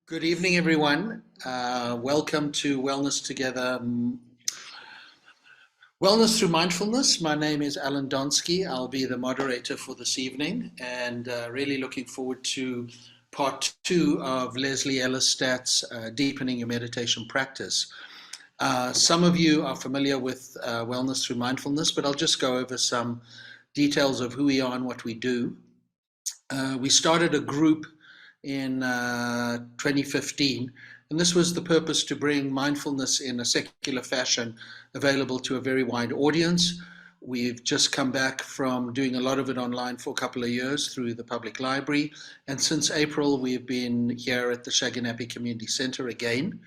Good evening, everyone. Welcome to Wellness Together, Wellness Through Mindfulness. My name is Alan Donsky. I'll be the moderator for this evening, and really looking forward to part two of Leslie Ellestad's Deepening Your Meditation Practice. Some of you are familiar with Wellness Through Mindfulness, but I'll just go over some details of who we are and what we do. We started a group in 2015, and this was the purpose to bring mindfulness in a secular fashion available to a very wide audience. We've just come back from doing a lot of it online for a couple of years through the public library, and since April we've been here at the Shaganappi Community Center again.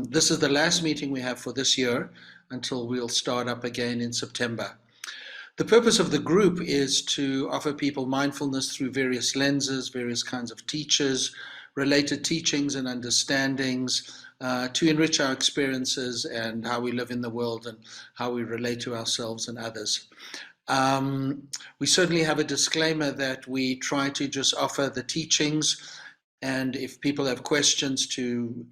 This is the last meeting we have for this year until we'll start up again in September. The purpose of the group is to offer people mindfulness through various lenses, various kinds of teachers, related teachings and understandings, to enrich our experiences and how we live in the world and how we relate to ourselves and others. We certainly have a disclaimer that we try to just offer the teachings, and if people have questions to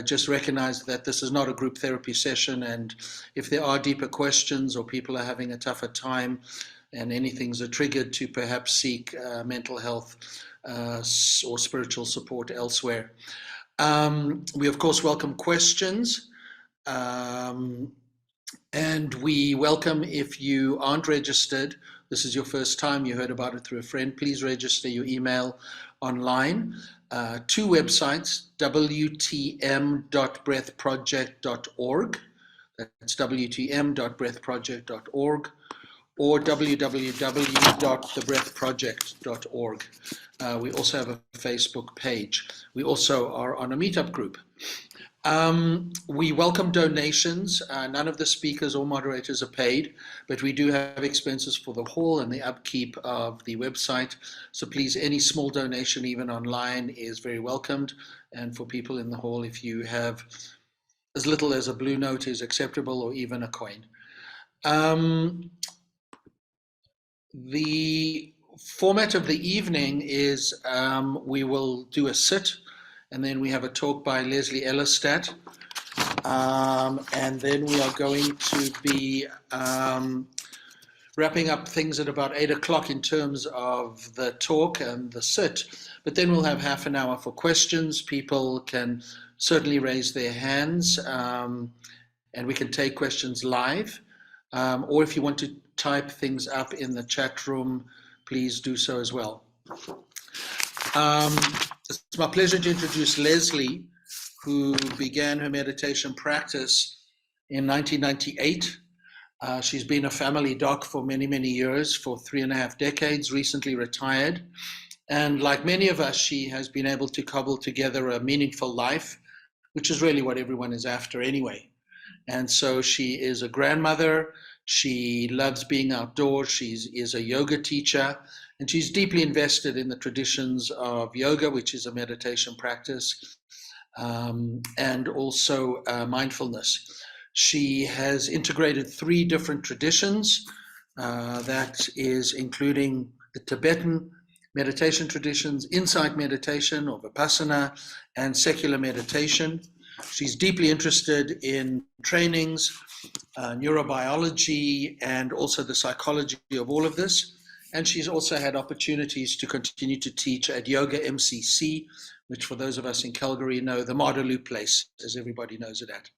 just recognize that this is not a group therapy session, and if there are deeper questions or people are having a tougher time and anything's a trigger to perhaps seek mental health or spiritual support elsewhere. We of course welcome questions, and we welcome if you aren't registered, this is your first time, you heard about it through a friend, please register your email online. Two websites, wtm.breathproject.org, that's wtm.breathproject.org, or www.thebreathproject.org. We also have a Facebook page. We also are on a meetup group. We welcome donations. None of the speakers or moderators are paid, but we do have expenses for the hall and the upkeep of the website. So please, any small donation, even online, is very welcomed. And for people in the hall, if you have as little as a blue note is acceptable, or even a coin. The format of the evening is we will do a sit, and then we have a talk by Leslie Ellestad, and then we are going to be wrapping up things at about 8 o'clock in terms of the talk and the sit, but then we'll have half an hour for questions. People can certainly raise their hands, and we can take questions live, or if you want to type things up in the chat room, please do so as well. It's my pleasure to introduce Leslie, who began her meditation practice in 1998. She's been a family doc for many, many years, for 3.5 decades, recently retired. And like many of us, she has been able to cobble together a meaningful life, which is really what everyone is after anyway. And so she is a grandmother. She loves being outdoors. She is a yoga teacher, and she's deeply invested in the traditions of yoga, which is a meditation practice, and also mindfulness. She has integrated 3 different traditions, that is including the Tibetan meditation traditions, insight meditation or Vipassana, and secular meditation. She's deeply interested in trainings, neurobiology, and also the psychology of all of this. And she's also had opportunities to continue to teach at Yoga MCC, which for those of us in Calgary know, the Mardeloo place, as everybody knows it at.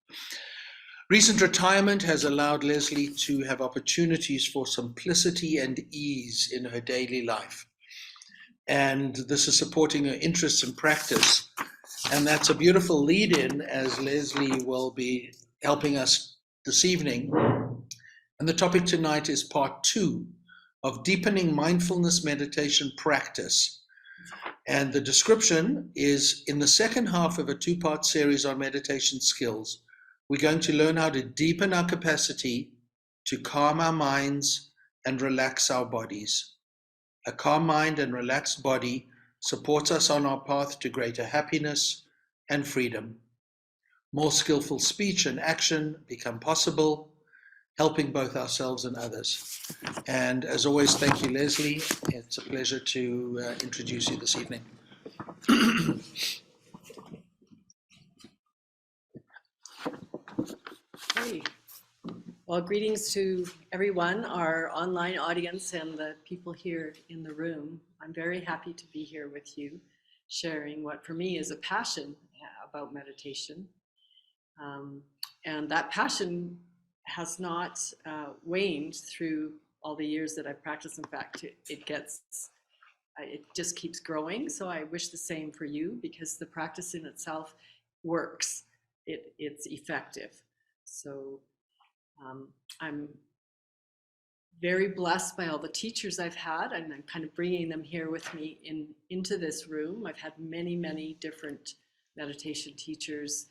Recent retirement has allowed Leslie to have opportunities for simplicity and ease in her daily life. And this is supporting her interests in practice. And that's a beautiful lead-in, as Leslie will be helping us this evening. And the topic tonight is part 2 of Deepening Mindfulness Meditation Practice. And the description is, in the second half of a 2-part series on meditation skills, we're going to learn how to deepen our capacity to calm our minds and relax our bodies. A calm mind and relaxed body supports us on our path to greater happiness and freedom. More skillful speech and action become possible, helping both ourselves and others. And as always, thank you, Leslie. It's a pleasure to introduce you this evening. Okay. Well, greetings to everyone, our online audience and the people here in the room. I'm very happy to be here with you, sharing what for me is a passion about meditation. And that passion has not waned through all the years that I've practiced. In fact, it just keeps growing. So I wish the same for you, because the practice in itself works. It's effective. So I'm very blessed by all the teachers I've had, and I'm kind of bringing them here with me into this room. I've had many, many different meditation teachers,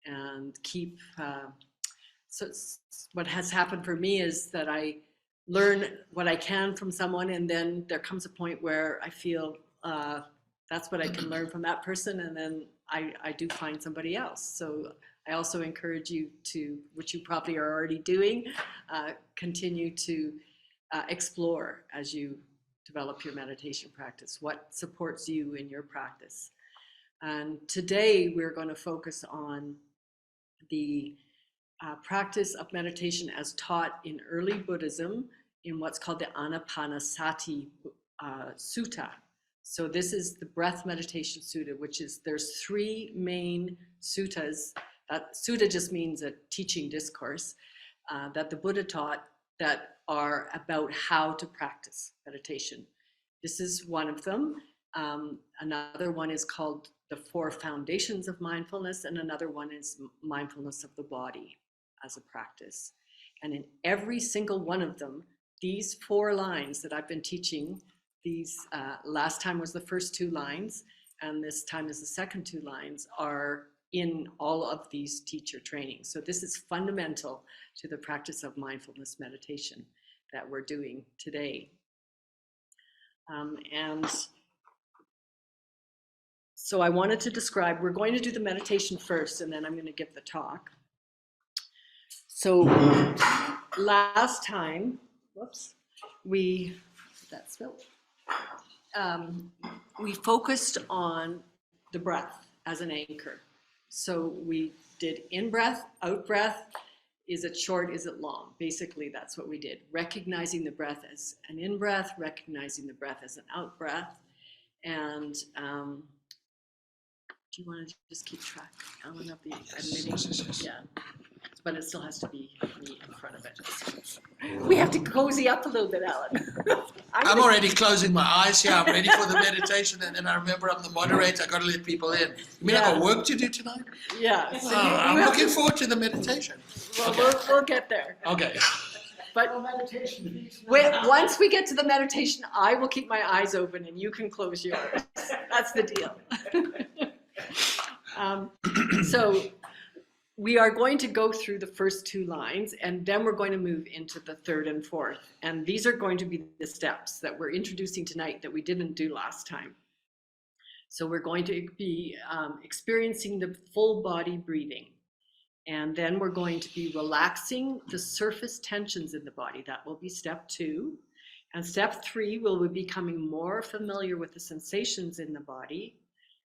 and so what has happened for me is that I learn what I can from someone, and then there comes a point where I feel that's what I can learn from that person, and then I do find somebody else. So I also encourage you to, which you probably are already doing, continue to explore as you develop your meditation practice, what supports you in your practice. And today we're going to focus on the practice of meditation as taught in early Buddhism in what's called the Anapanasati Sutta. So this is the breath meditation sutta, which is, there's three main suttas. Sutta just means a teaching discourse that the Buddha taught that are about how to practice meditation. This is one of them. Another one is called the Four Foundations of Mindfulness, and another one is mindfulness of the body as a practice. And in every single one of them, these 4 lines that I've been teaching, these last time was the first 2 lines, and this time is the second 2 lines, are in all of these teacher trainings. So this is fundamental to the practice of mindfulness meditation that we're doing today. And so I wanted to describe, we're going to do the meditation first, and then I'm going to give the talk. So last time, we focused on the breath as an anchor. So we did in-breath, out-breath. Is it short? Is it long? Basically, that's what we did. Recognizing the breath as an in-breath, recognizing the breath as an out-breath. And do you want to just keep track, Alan, of the admitting? Yeah. But it still has to be me in front of it. We have to cozy up a little bit, Alan. I'm already closing my eyes here. I'm ready for the meditation, and then I remember I'm the moderator. I got to let people in. You mean I got work to do tonight? Yeah. So I'm looking forward to the meditation. Well, okay. we'll get there. Okay. But once we get to the meditation, I will keep my eyes open and you can close yours. That's the deal. So we are going to go through the first 2 lines, and then we're going to move into the 3rd and 4th. And these are going to be the steps that we're introducing tonight that we didn't do last time. So we're going to be experiencing the full body breathing. And then we're going to be relaxing the surface tensions in the body. That will be step 2. And step 3, we'll be becoming more familiar with the sensations in the body.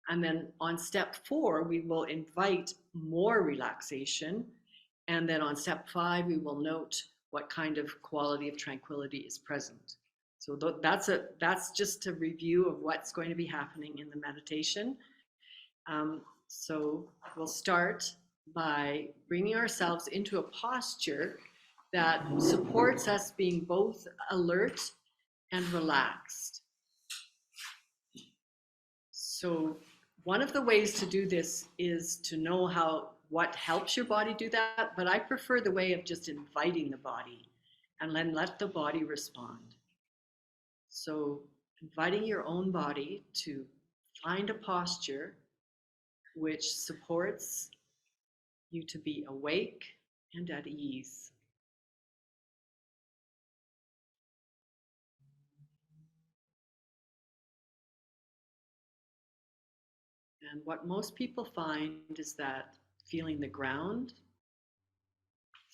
And then on step 4, we will invite more relaxation. And then on step 5, we will note what kind of quality of tranquility is present. So that's just a review of what's going to be happening in the meditation. So we'll start by bringing ourselves into a posture that supports us being both alert and relaxed. So one of the ways to do this is to know what helps your body do that, but I prefer the way of just inviting the body and then let the body respond. So inviting your own body to find a posture which supports you to be awake and at ease. And what most people find is that feeling the ground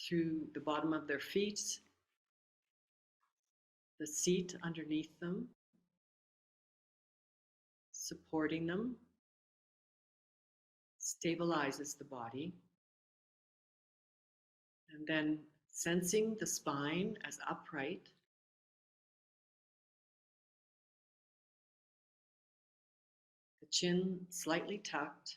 through the bottom of their feet, the seat underneath them, supporting them, stabilizes the body. And then sensing the spine as upright, the chin slightly tucked,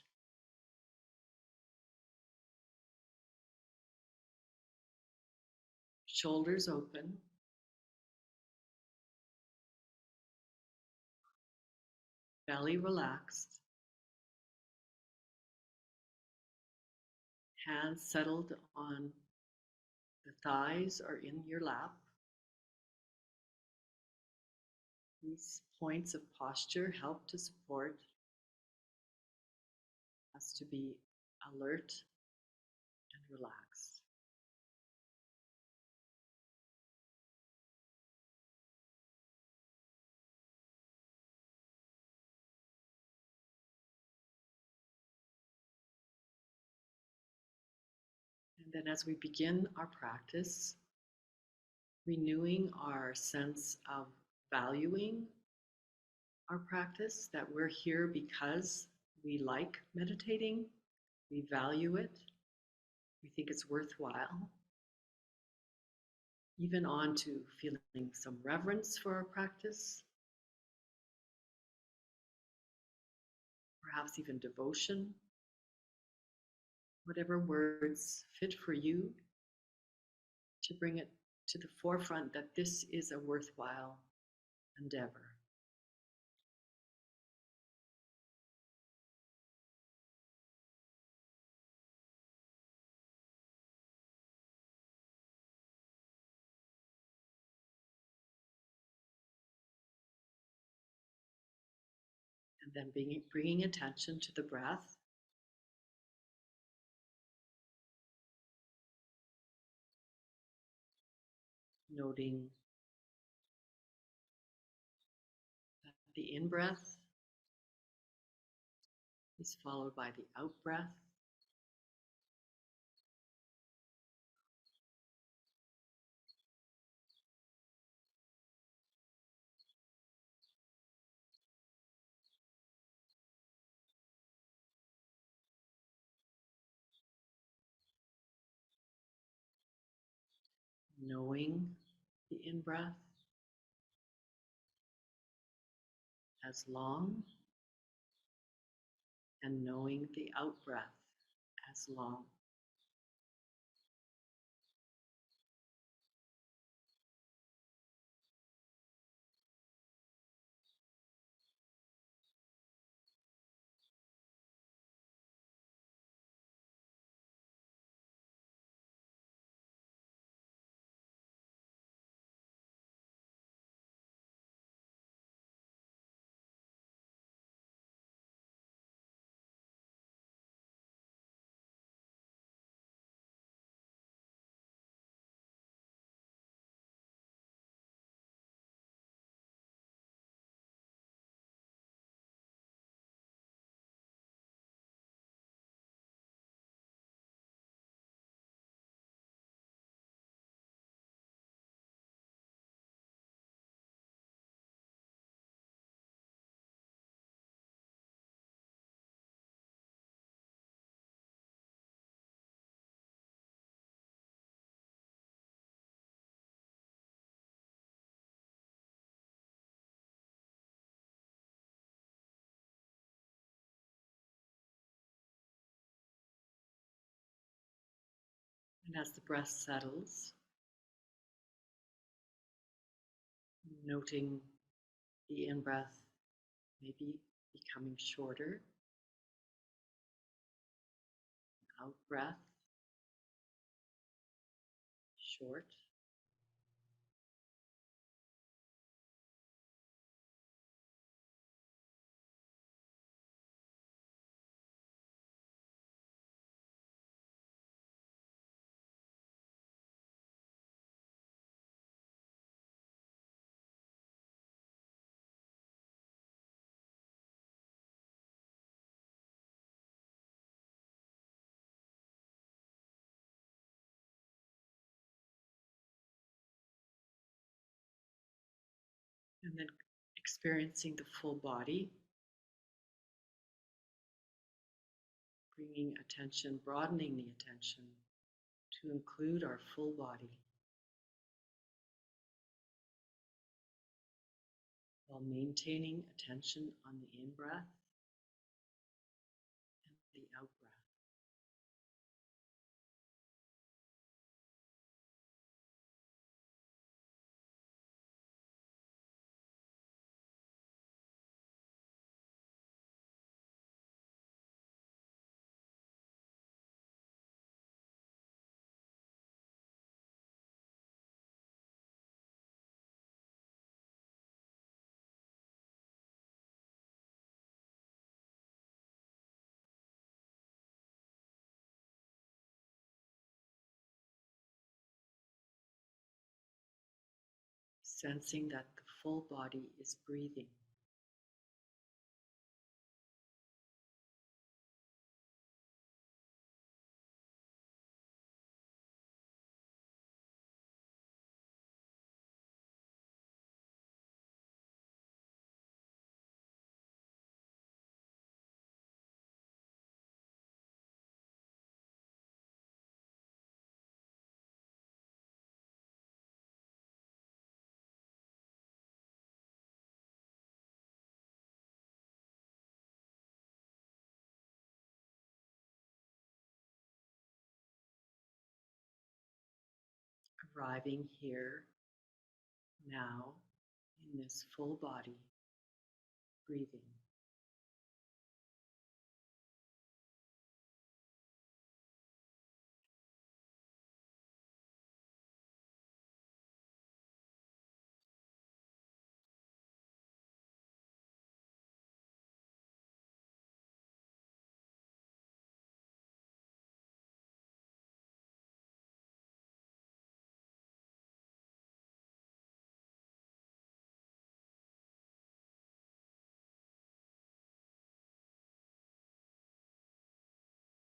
shoulders open, belly relaxed, hands settled on the thighs or in your lap. These points of posture help to support us to be alert and relaxed. And then as we begin our practice, renewing our sense of valuing our practice, that we're here because we like meditating, we value it, we think it's worthwhile. Even on to feeling some reverence for our practice, perhaps even devotion, whatever words fit for you to bring it to the forefront that this is a worthwhile endeavor. And then bringing attention to the breath. Noting that the in-breath is followed by the out-breath. Knowing the in-breath as long and knowing the out-breath as long. And as the breath settles, noting the in-breath maybe becoming shorter, out-breath short. And then experiencing the full body, bringing attention, broadening the attention to include our full body while maintaining attention on the in-breath and the out-breath. Sensing that the full body is breathing. Arriving here now in this full body breathing.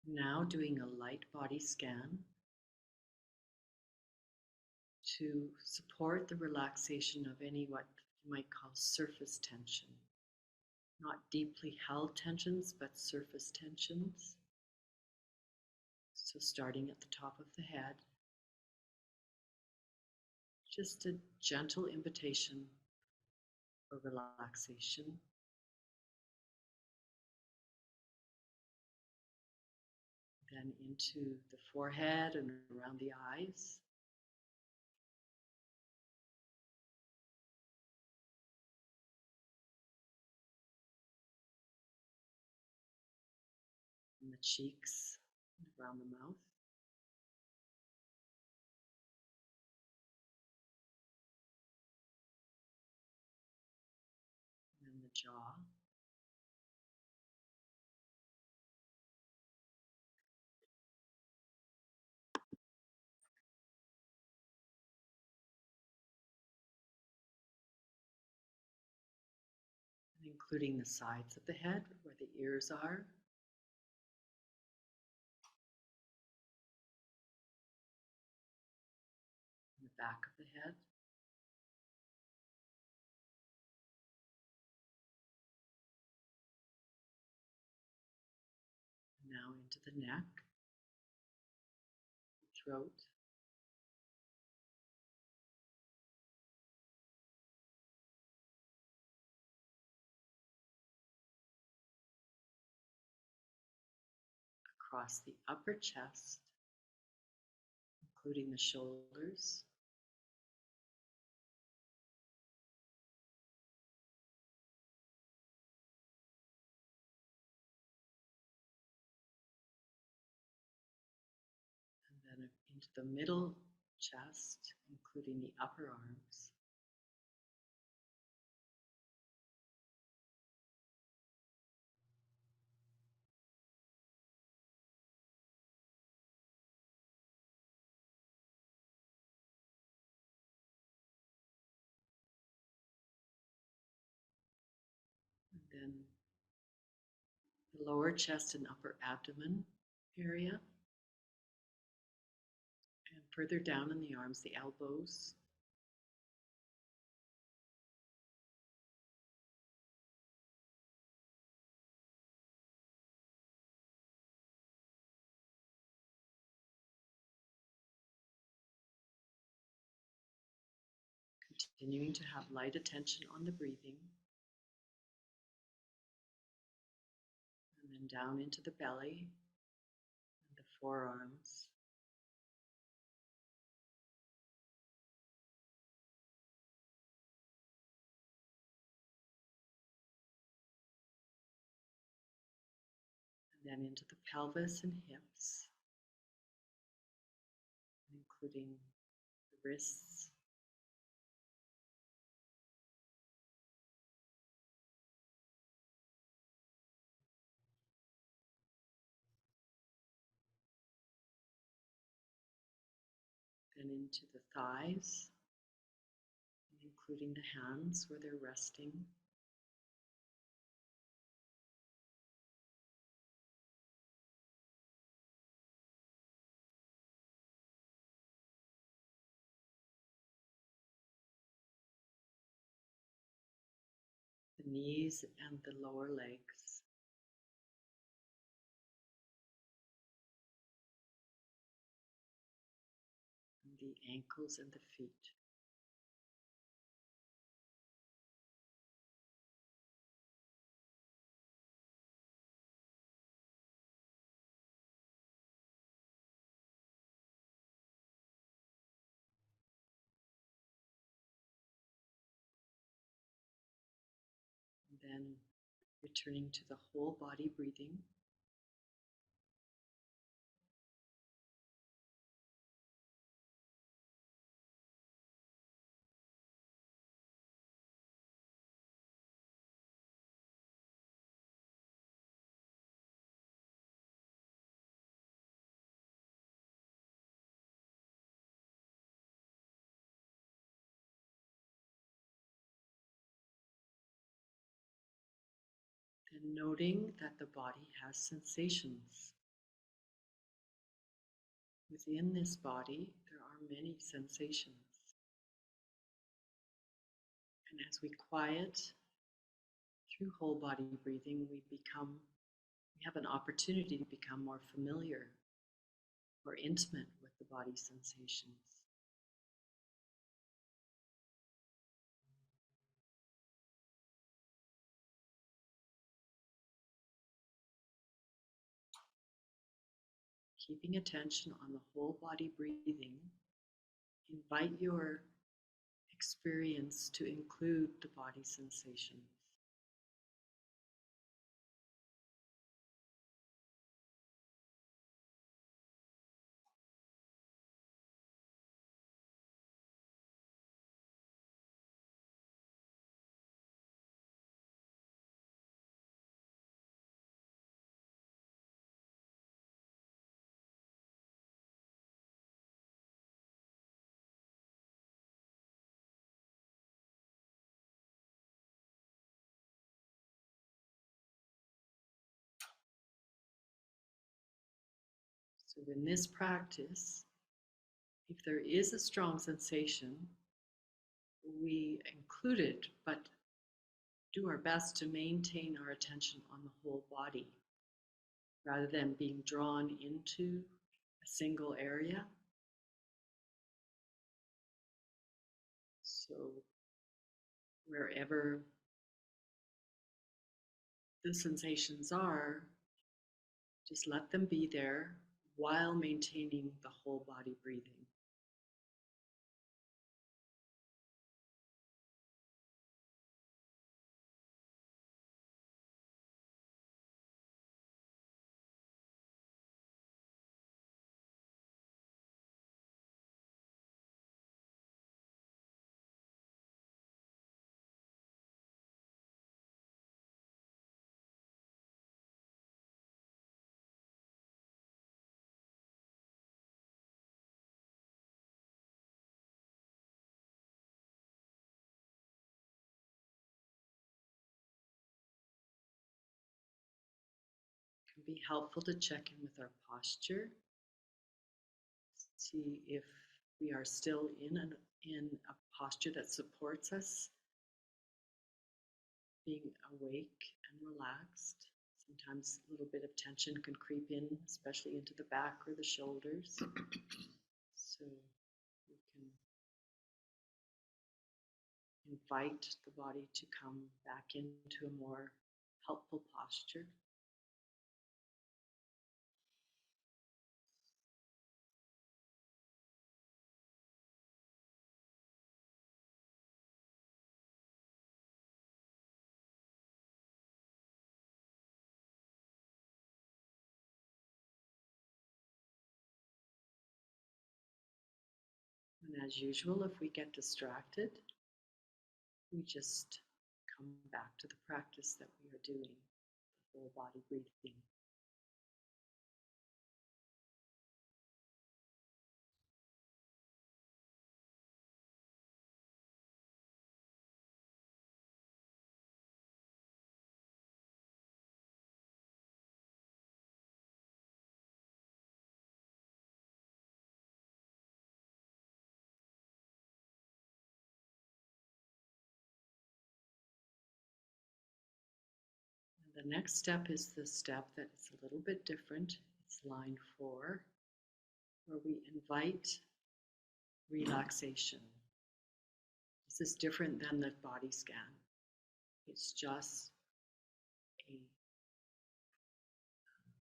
Now doing a light body scan to support the relaxation of any what you might call surface tension. Not deeply held tensions, but surface tensions. So starting at the top of the head, just a gentle invitation for relaxation. Then into the forehead and around the eyes. And the cheeks and around the mouth. And then the jaw. And including the sides of the head where the ears are. And the back of the head. And now into the neck, the throat. Across the upper chest, including the shoulders. And then into the middle chest, including the upper arms. And then the lower chest and upper abdomen area. And further down in the arms, the elbows. Continuing to have light attention on the breathing. And then down into the belly and the forearms. And then into the pelvis and hips, including the wrists. Then into the thighs, including the hands where they're resting. The knees and the lower legs. And the ankles and the feet. And then returning to the whole body breathing. Then noting that the body has sensations. Within this body, there are many sensations. And as we quiet through whole body breathing, we have an opportunity to become more familiar or intimate with the body's sensations. Keeping attention on the whole body breathing, invite your experience to include the body sensations. So in this practice, if there is a strong sensation, we include it, but do our best to maintain our attention on the whole body rather than being drawn into a single area. So wherever the sensations are, just let them be there while maintaining the whole body breathing. It can be helpful to check in with our posture, see if we are still in a posture that supports us, being awake and relaxed. Sometimes a little bit of tension can creep in, especially into the back or the shoulders. So we can invite the body to come back into a more helpful posture. And as usual, if we get distracted, we just come back to the practice that we are doing, the whole body breathing. And the next step is the step that is a little bit different. It's line 4, where we invite relaxation. This is different than the body scan. It's just a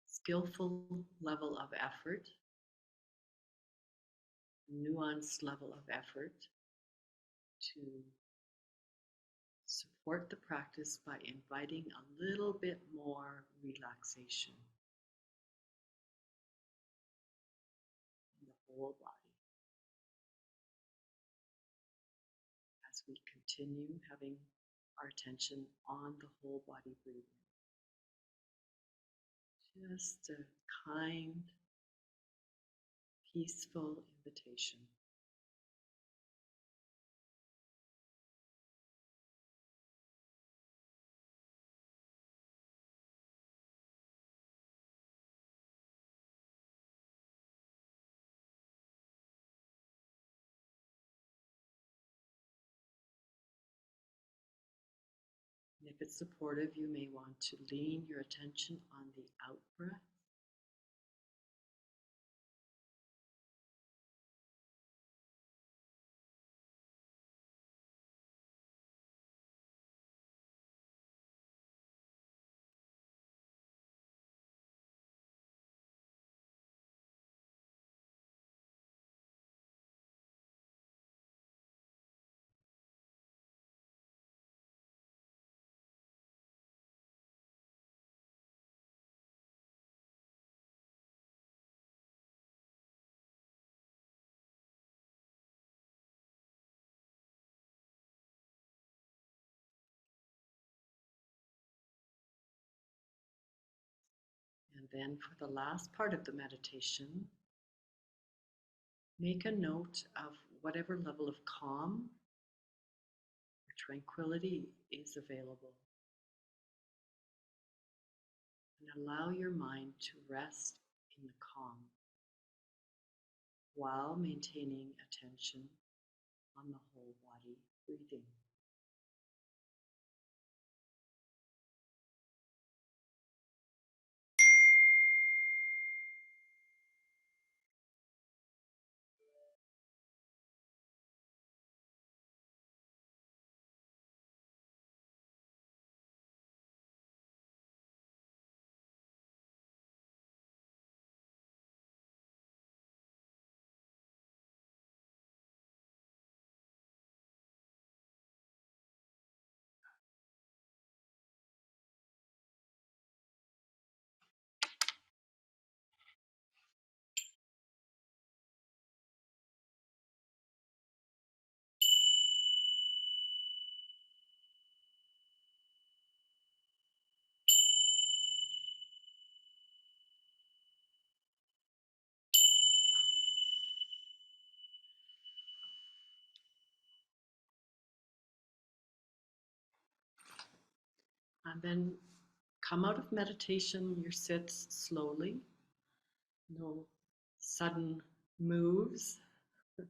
skillful level of effort, nuanced level of effort to support the practice by inviting a little bit more relaxation in the whole body as we continue having our attention on the whole body breathing. Just a kind, peaceful invitation. And if it's supportive, you may want to lean your attention on the out breath. And then for the last part of the meditation, make a note of whatever level of calm or tranquility is available. And allow your mind to rest in the calm while maintaining attention on the whole body breathing. And then come out of meditation, your sits slowly, no sudden moves. And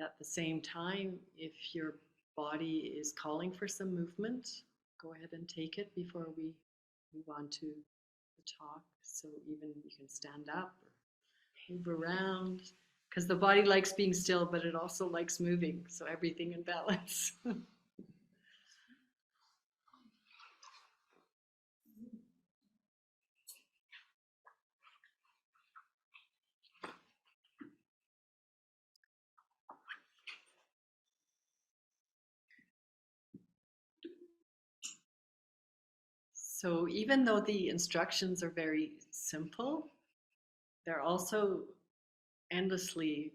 at the same time, if your body is calling for some movement, go ahead and take it before we move on to the talk. So even you can stand up or move around, because the body likes being still, but it also likes moving. So everything in balance. So even though the instructions are very simple, they're also endlessly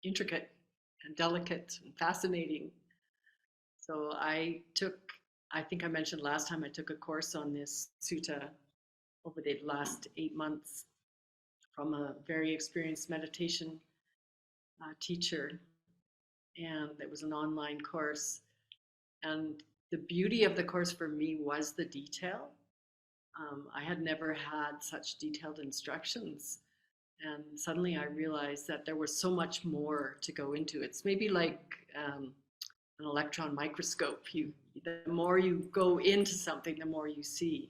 intricate and delicate and fascinating. So I think I mentioned last time, I took a course on this sutta over the last 8 months from a very experienced meditation teacher. And it was an online course. And the beauty of the course for me was the detail. I had never had such detailed instructions. And suddenly I realized that there was so much more to go into. It's maybe like an electron microscope. The more you go into something, the more you see.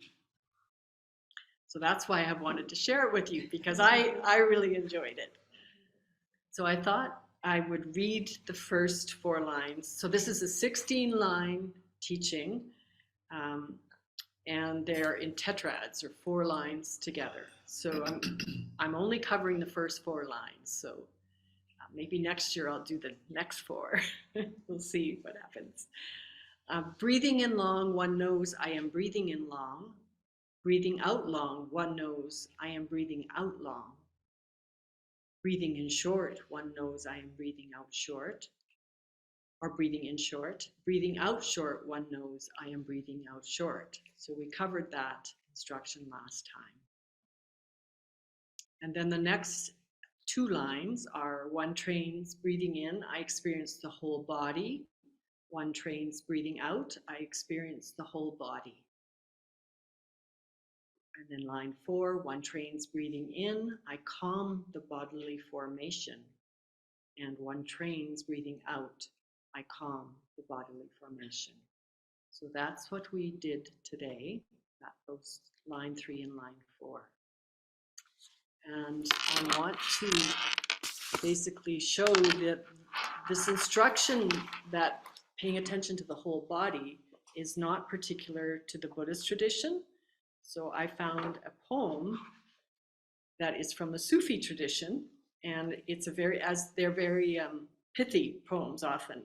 So that's why I wanted to share it with you, because I really enjoyed it. So I thought I would read the first 4 lines. So this is a 16-line teaching, and they're in tetrads, or 4 lines together. So I'm only covering the first 4 lines. So maybe next year I'll do the next 4. We'll see what happens. Breathing in long, one knows I am breathing in long. Breathing out long, one knows I am breathing out long. Breathing in short, one knows I am breathing out short. Or breathing in short. Breathing out short, one knows I am breathing out short. So we covered that instruction last time. And then the next 2 lines are, one trains breathing in, I experience the whole body. One trains breathing out, I experience the whole body. And then line 4, one trains breathing in, I calm the bodily formation. And one trains breathing out, I calm the bodily formation. So that's what we did today, those line 3 and line 4. And I want to basically show that this instruction that paying attention to the whole body is not particular to the Buddhist tradition. So I found a poem that is from the Sufi tradition, and it's they're very pithy poems often.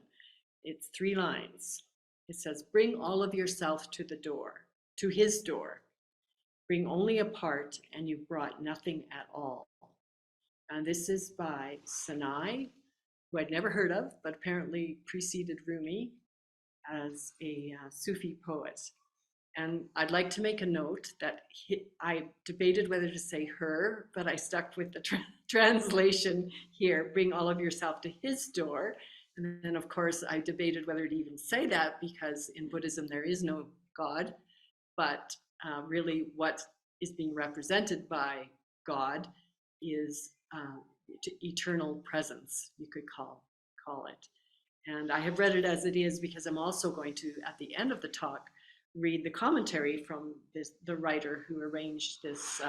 It's 3 lines. It says, bring all of yourself to the door, to his door. Bring only a part and you've brought nothing at all. And this is by Sanai, who I'd never heard of, but apparently preceded Rumi as a Sufi poet. And I'd like to make a note that I debated whether to say her, but I stuck with the translation here, bring all of yourself to his door. And then, of course, I debated whether to even say that, because in Buddhism there is no God, but really what is being represented by God is eternal presence, you could call it. And I have read it as it is because I'm also going to, at the end of the talk, read the commentary from the writer who arranged this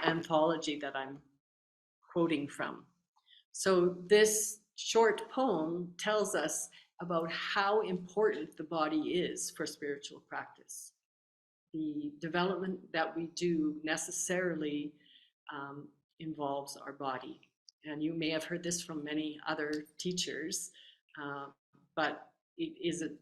anthology that I'm quoting from. So this short poem tells us about how important the body is for spiritual practice. The development that we do necessarily involves our body. And you may have heard this from many other teachers, but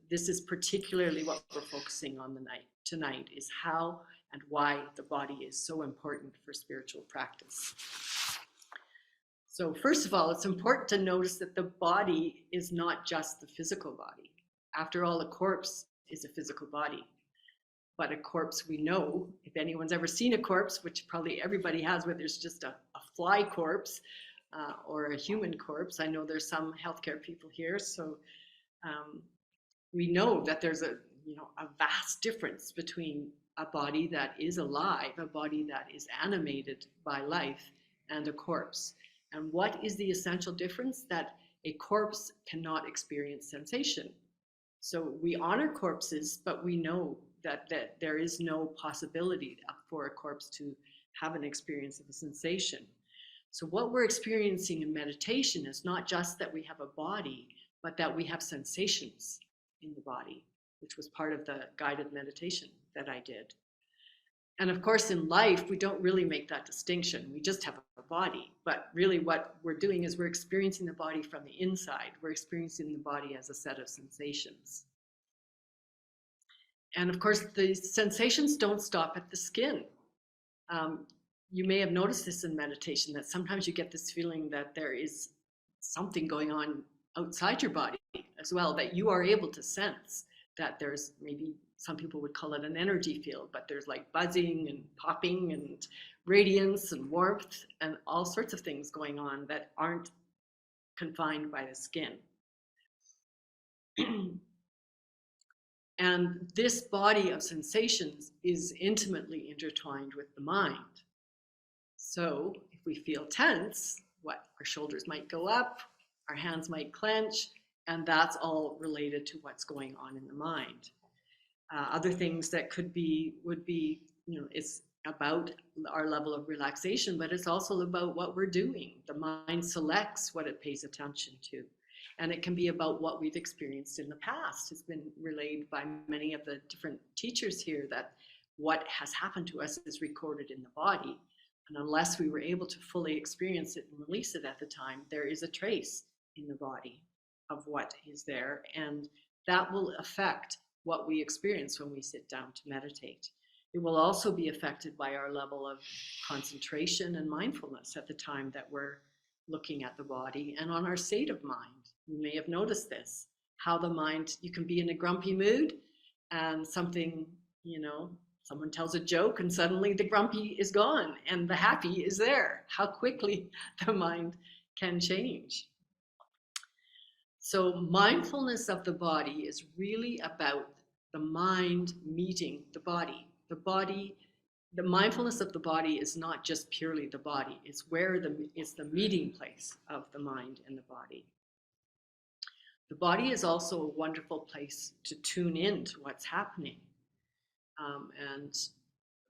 this is particularly what we're focusing on tonight, is how and why the body is so important for spiritual practice. So first of all, it's important to notice that the body is not just the physical body. After all, a corpse is a physical body. But a corpse, we know, if anyone's ever seen a corpse, which probably everybody has, whether it's just a fly corpse or a human corpse. I know there's some healthcare people here, so we know that there's a vast difference between a body that is alive, a body that is animated by life, and a corpse. And what is the essential difference? That a corpse cannot experience sensation. So we honor corpses, but we know that there is no possibility for a corpse to have an experience of a sensation. So what we're experiencing in meditation is not just that we have a body, but that we have sensations in the body, which was part of the guided meditation that I did. And of course, in life, we don't really make that distinction. We just have a body. But really, what we're doing is we're experiencing the body from the inside. We're experiencing the body as a set of sensations. And of course, the sensations don't stop at the skin. You may have noticed this in meditation, that sometimes you get this feeling that there is something going on outside your body as well, that you are able to sense, that there's maybe some people would call it an energy field, but there's like buzzing and popping and radiance and warmth and all sorts of things going on that aren't confined by the skin. And this body of sensations is intimately intertwined with the mind. So if we feel tense, our shoulders might go up, our hands might clench, and that's all related to what's going on in the mind. Other things that would be, it's about our level of relaxation, but it's also about what we're doing. The mind selects what it pays attention to. And it can be about what we've experienced in the past. It's been relayed by many of the different teachers here that what has happened to us is recorded in the body. And unless we were able to fully experience it and release it at the time, there is a trace in the body of what is there. And that will affect what we experience when we sit down to meditate. It will also be affected by our level of concentration and mindfulness at the time that we're looking at the body and on our state of mind. You may have noticed this, how the mind, you can be in a grumpy mood and something, someone tells a joke and suddenly the grumpy is gone and the happy is there. How quickly the mind can change. So mindfulness of the body is really about the mind meeting the body. The mindfulness of the body is not just purely the body. It's it's the meeting place of the mind and the body. The body is also a wonderful place to tune in to what's happening. And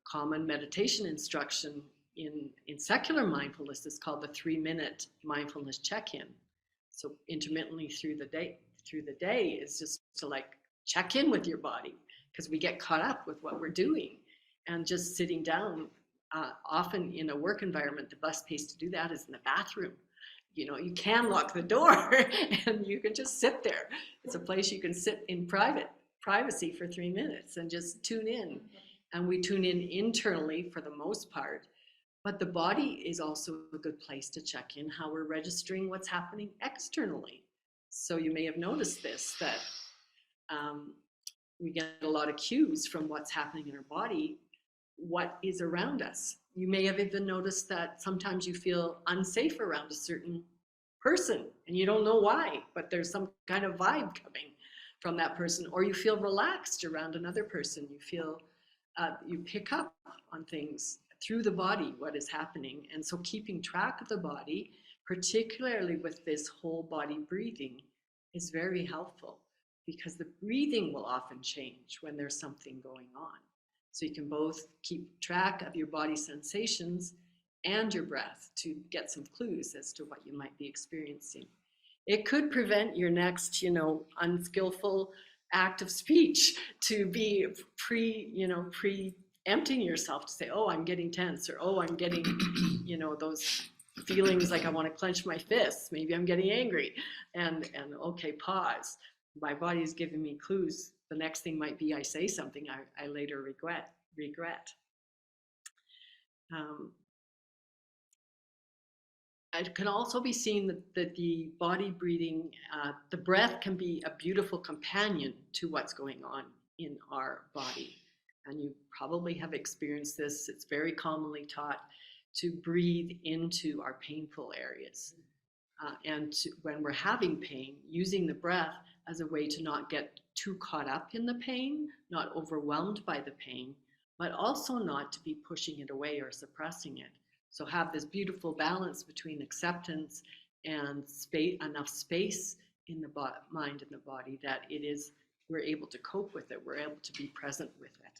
common meditation instruction in secular mindfulness is called the 3-minute mindfulness check-in. So intermittently through the day is just to like check in with your body, because we get caught up with what we're doing. And just sitting down, often in a work environment, the best place to do that is in the bathroom. You can lock the door and you can just sit there. It's a place you can sit in privacy for 3 minutes and just tune in. And we tune in internally for the most part, but the body is also a good place to check in how we're registering what's happening externally. So you may have noticed this, that we get a lot of cues from what's happening in our body, what is around us. You may have even noticed that sometimes you feel unsafe around a certain person and you don't know why, but there's some kind of vibe coming from that person, or you feel relaxed around another person. You feel, you pick up on things through the body, what is happening. And so keeping track of the body, particularly with this whole body breathing, is very helpful, because the breathing will often change when there's something going on. So you can both keep track of your body sensations and your breath to get some clues as to what you might be experiencing. It could prevent your next, unskillful act of speech to be preempting yourself to say, oh, I'm getting tense, or oh, I'm getting, those feelings like I want to clench my fists. Maybe I'm getting angry, and okay, pause. My body is giving me clues. The next thing might be I say something I later regret. It can also be seen that the body breathing, the breath can be a beautiful companion to what's going on in our body. And you probably have experienced this. It's very commonly taught to breathe into our painful areas. When we're having pain, using the breath as a way to not get too caught up in the pain, not overwhelmed by the pain, but also not to be pushing it away or suppressing it. So have this beautiful balance between acceptance and enough space in the mind and the body that we're able to cope with it, we're able to be present with it.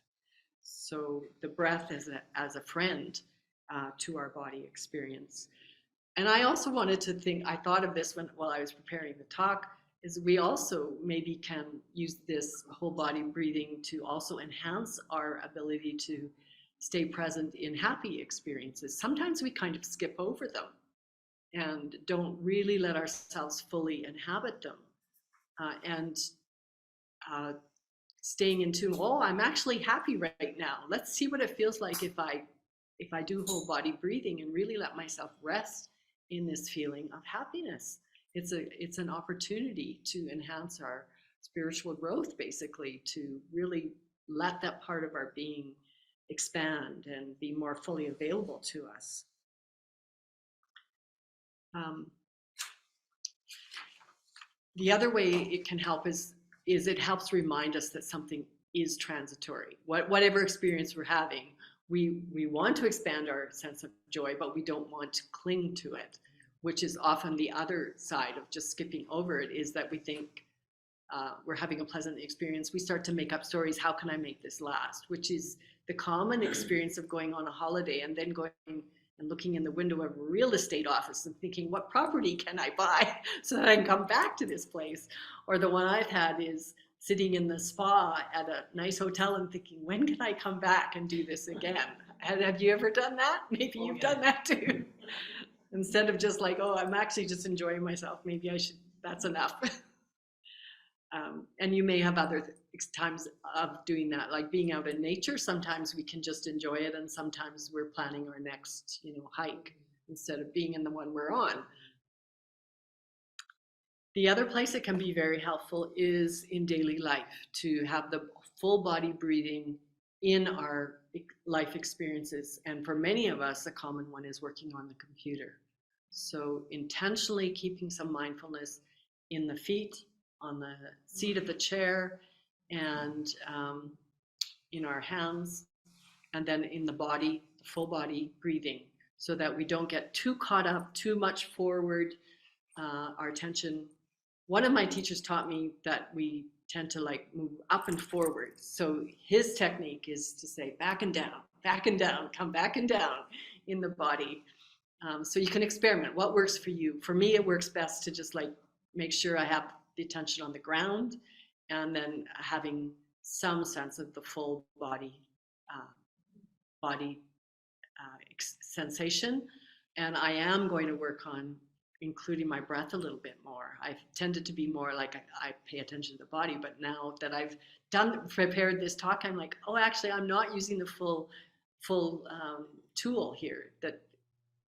So the breath as a friend to our body experience. And I also wanted to think, I thought of this while I was preparing the talk, is we also maybe can use this whole body breathing to also enhance our ability to stay present in happy experiences. Sometimes we kind of skip over them and don't really let ourselves fully inhabit them. And staying in tune, oh, I'm actually happy right now. Let's see what it feels like if I do whole body breathing and really let myself rest in this feeling of happiness. It's an opportunity to enhance our spiritual growth, basically, to really let that part of our being expand and be more fully available to us. The other way it can help is it helps remind us that something is transitory. Whatever experience we're having, we want to expand our sense of joy, but we don't want to cling to it, which is often the other side of just skipping over it, is that we think we're having a pleasant experience. We start to make up stories. How can I make this last? Which is the common experience of going on a holiday and then going and looking in the window of a real estate office and thinking, what property can I buy so that I can come back to this place? Or the one I've had is sitting in the spa at a nice hotel and thinking, when can I come back and do this again? Have you ever done that? Maybe you've done that too. Instead of just like, oh, I'm actually just enjoying myself. Maybe I should, that's enough. And you may have other times of doing that, like being out in nature. Sometimes we can just enjoy it, and sometimes we're planning our next, hike instead of being in the one we're on. The other place it can be very helpful is in daily life, to have the full body breathing in our life experiences. And for many of us, a common one is working on the computer. So intentionally keeping some mindfulness in the feet, on the seat of the chair, and in our hands, and then in the body, full body breathing, so that we don't get too caught up, too much forward, our attention. One of my teachers taught me that we tend to like move up and forward. So his technique is to say back and down, come back and down in the body. So you can experiment. What works for you? For me, it works best to just like make sure I have the attention on the ground, and then having some sense of the full body sensation. And I am going to work on including my breath a little bit more. I've tended to be more like I pay attention to the body, but now that I've prepared this talk, I'm like, oh, actually, I'm not using the full tool here, that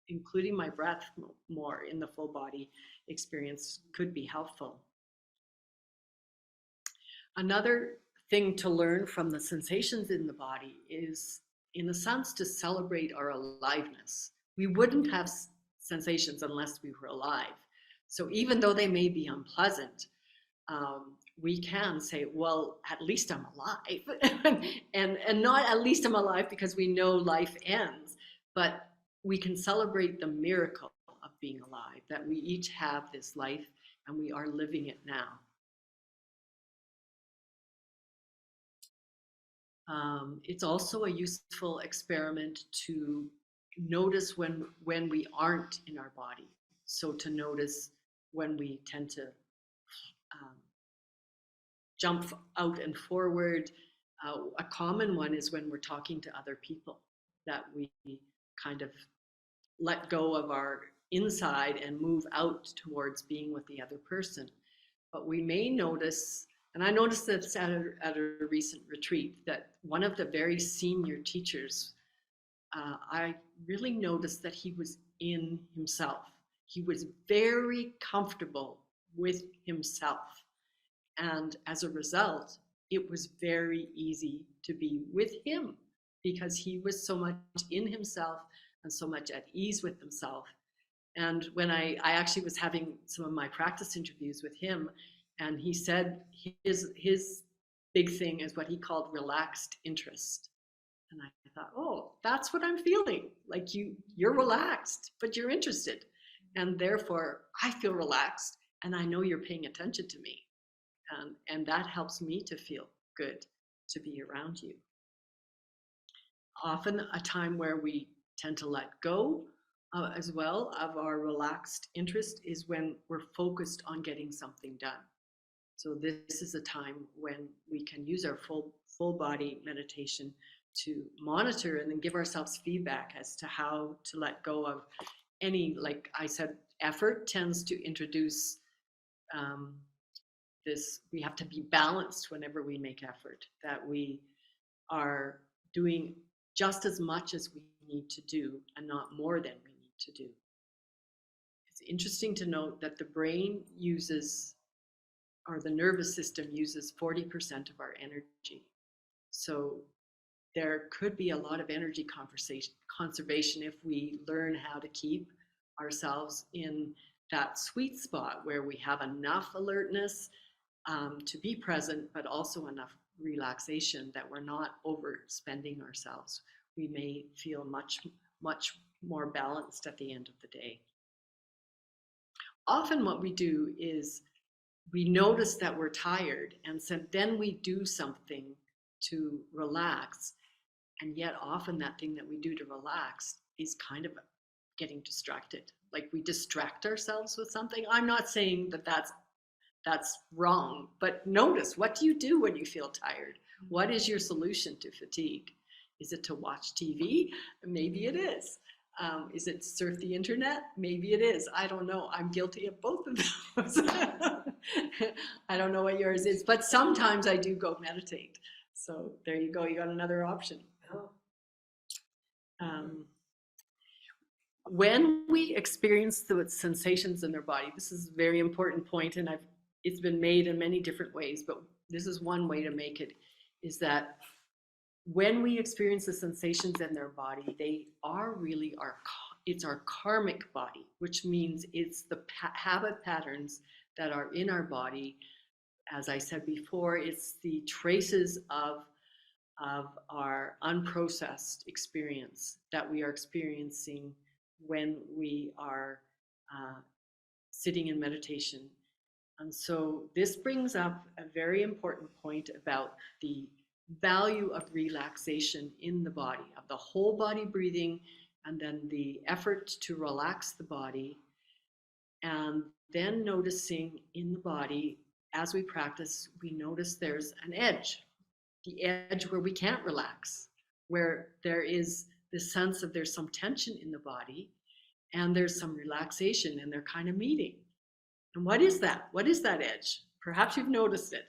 including my breath more in the full body experience could be helpful. Another thing to learn from the sensations in the body is, in a sense, to celebrate our aliveness. We wouldn't have sensations unless we were alive. So even though they may be unpleasant, we can say, well, at least I'm alive. and not at least I'm alive because we know life ends, but we can celebrate the miracle of being alive, that we each have this life and we are living it now. It's also a useful experiment to notice when we aren't in our body. So to notice when we tend to jump out and forward. A common one is when we're talking to other people, that we kind of let go of our inside and move out towards being with the other person. But we may notice, and I noticed this at a recent retreat, that one of the very senior teachers, I really noticed that he was in himself. He was very comfortable with himself. And as a result, it was very easy to be with him because he was so much in himself and so much at ease with himself. And when I actually was having some of my practice interviews with him, and he said his big thing is what he called relaxed interest. And I thought, oh, that's what I'm feeling. Like you're relaxed, but you're interested. And therefore, I feel relaxed, and I know you're paying attention to me. And that helps me to feel good to be around you. Often a time where we tend to let go as well of our relaxed interest is when we're focused on getting something done. So this is a time when we can use our full body meditation to monitor and then give ourselves feedback as to how to let go of any, like I said, effort tends to introduce this, we have to be balanced whenever we make effort, that we are doing just as much as we need to do and not more than we need to do. It's interesting to note that the brain uses, or the nervous system uses 40% of our energy. So there could be a lot of energy conservation if we learn how to keep ourselves in that sweet spot where we have enough alertness to be present, but also enough relaxation that we're not overspending ourselves. We may feel much, much more balanced at the end of the day. Often what we do is we notice that we're tired, and so then we do something to relax. And yet often that thing that we do to relax is kind of getting distracted. Like we distract ourselves with something. I'm not saying that that's wrong, but notice, what do you do when you feel tired? What is your solution to fatigue? Is it to watch TV? Maybe it is. Is it surf the internet? Maybe it is. I don't know. I'm guilty of both of those. I don't know what yours is, but sometimes I do go meditate. So there you go. You got another option. When we experience the sensations in their body, this is a very important point, and it's been made in many different ways, but this is one way to make it, is that when we experience the sensations in their body, they are really it's our karmic body, which means it's the habit patterns that are in our body. As I said before, it's the traces of our unprocessed experience that we are experiencing when we are sitting in meditation. And so this brings up a very important point about the value of relaxation in the body, of the whole body breathing, and then the effort to relax the body, and then noticing in the body, as we practice, we notice there's an edge, the edge where we can't relax, where there is this sense of there's some tension in the body and there's some relaxation, and they're kind of meeting. And what is that? What is that edge? Perhaps you've noticed it.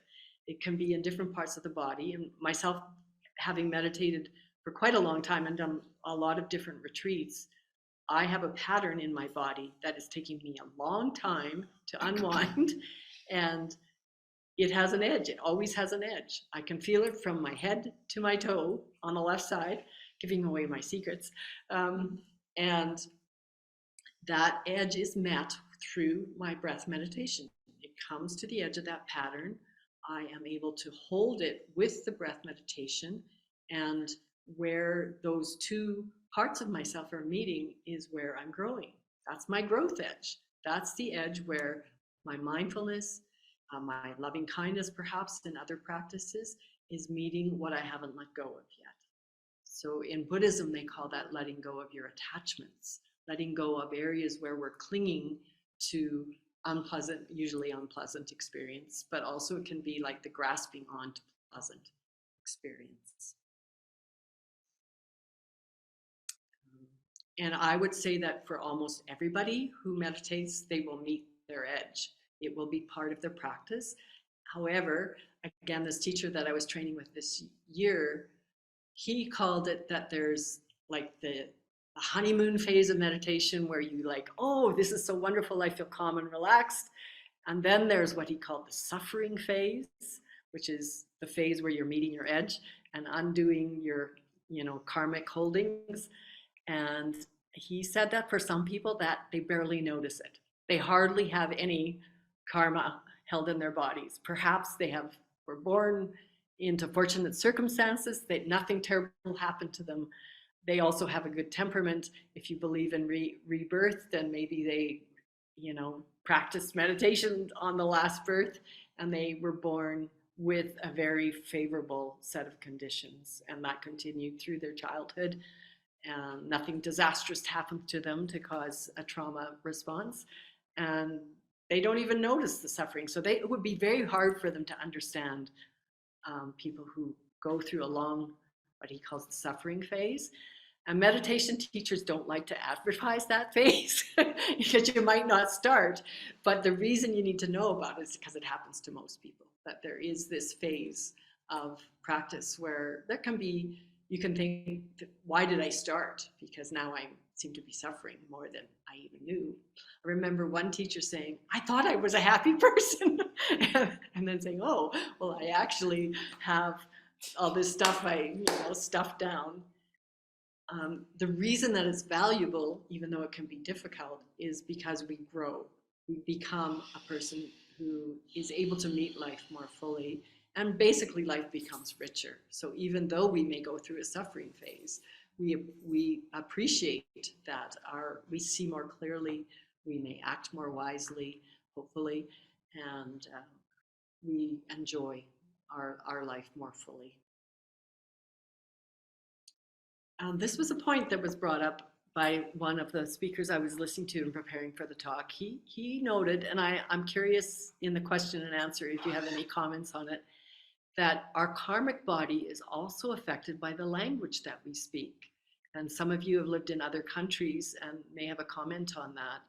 It can be in different parts of the body. And myself, having meditated for quite a long time and done a lot of different retreats, I have a pattern in my body that is taking me a long time to unwind. And it has an edge. It always has an edge. I can feel it from my head to my toe on the left side, giving away my secrets. And that edge is met through my breath meditation. It comes to the edge of that pattern. I am able to hold it with the breath meditation, and where those two parts of myself are meeting is where I'm growing. That's my growth edge. That's the edge where my mindfulness, my loving kindness, perhaps in other practices, is meeting what I haven't let go of yet. So in Buddhism, they call that letting go of your attachments, letting go of areas where we're clinging to unpleasant, usually unpleasant experience, but also it can be like the grasping on to pleasant experience. And I would say that for almost everybody who meditates, they will meet their edge. It will be part of their practice. However, again, this teacher that I was training with this year, he called it that there's like the honeymoon phase of meditation where you like, oh, this is so wonderful, I feel calm and relaxed. And then there's what he called the suffering phase, which is the phase where you're meeting your edge and undoing your, karmic holdings. And he said that for some people that they barely notice it. They hardly have any karma held in their bodies. Perhaps they were born into fortunate circumstances, that nothing terrible happened to them. They also have a good temperament. If you believe in rebirth, then maybe they, practiced meditation on the last birth and they were born with a very favorable set of conditions, and that continued through their childhood. and nothing disastrous happens to them to cause a trauma response. And they don't even notice the suffering. So it would be very hard for them to understand people who go through a long, what he calls the suffering phase. And meditation teachers don't like to advertise that phase because you might not start. But the reason you need to know about it is because it happens to most people, that there is this phase of practice where there can be, you can think, why did I start? Because now I seem to be suffering more than I even knew. I remember one teacher saying, I thought I was a happy person. And then saying, oh, well, I actually have all this stuff I stuffed down. The reason that it's valuable, even though it can be difficult, is because we grow. We become a person who is able to meet life more fully, and basically life becomes richer. So even though we may go through a suffering phase, we appreciate that we see more clearly, we may act more wisely, hopefully, and we enjoy our life more fully. This was a point that was brought up by one of the speakers I was listening to in preparing for the talk. He noted, and I'm curious in the question and answer if you have any comments on it, that our karmic body is also affected by the language that we speak. And some of you have lived in other countries and may have a comment on that.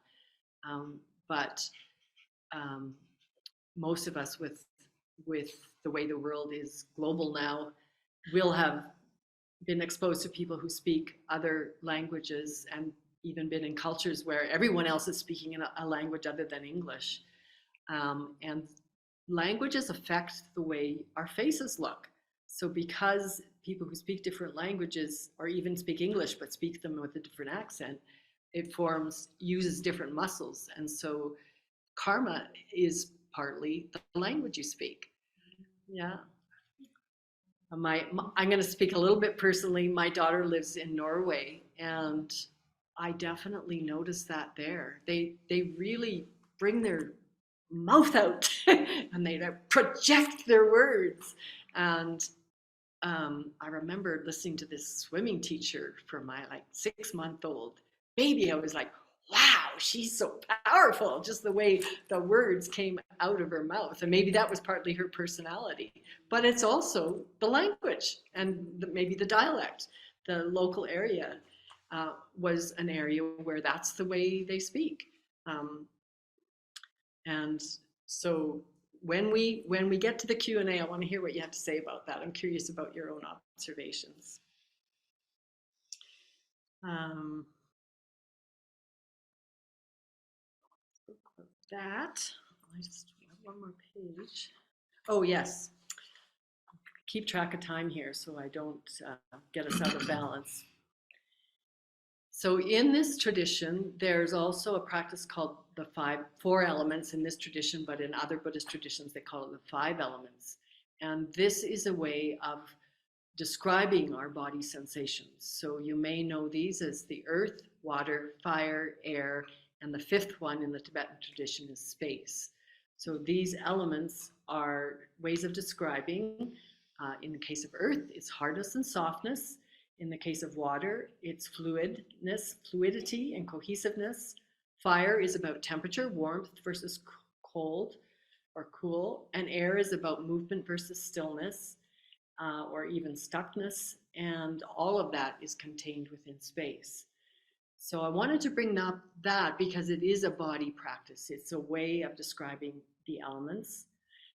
But most of us, with the way the world is global now, will have been exposed to people who speak other languages and even been in cultures where everyone else is speaking in a language other than English. And languages affect the way our faces look. So because people who speak different languages, or even speak English but speak them with a different accent, it uses different muscles. And so karma is partly the language you speak. Yeah. I'm going to speak a little bit personally. My daughter lives in Norway, and I definitely noticed that there. They really bring their mouth out and they project their words. And I remember listening to this swimming teacher for my 6-month-old baby. I was like, wow, she's so powerful, just the way the words came out of her mouth. And maybe that was partly her personality, but it's also the language and maybe the dialect. The local area was an area where that's the way they speak. And so when we get to the Q&A, I want to hear what you have to say about that. I'm curious about your own observations. That, I just have one more page. Oh, yes. Keep track of time here so I don't get us out of balance. So in this tradition, there's also a practice called the four elements in this tradition, but in other Buddhist traditions, they call it the 5 elements. And this is a way of describing our body sensations. So you may know these as the earth, water, fire, air, and the 5th one in the Tibetan tradition is space. So these elements are ways of describing. In the case of earth, it's hardness and softness. In the case of water, it's fluidity and cohesiveness. Fire is about temperature, warmth versus cold or cool. And air is about movement versus stillness. Or even stuckness, and all of that is contained within space. So I wanted to bring up that because it is a body practice. It's a way of describing the elements.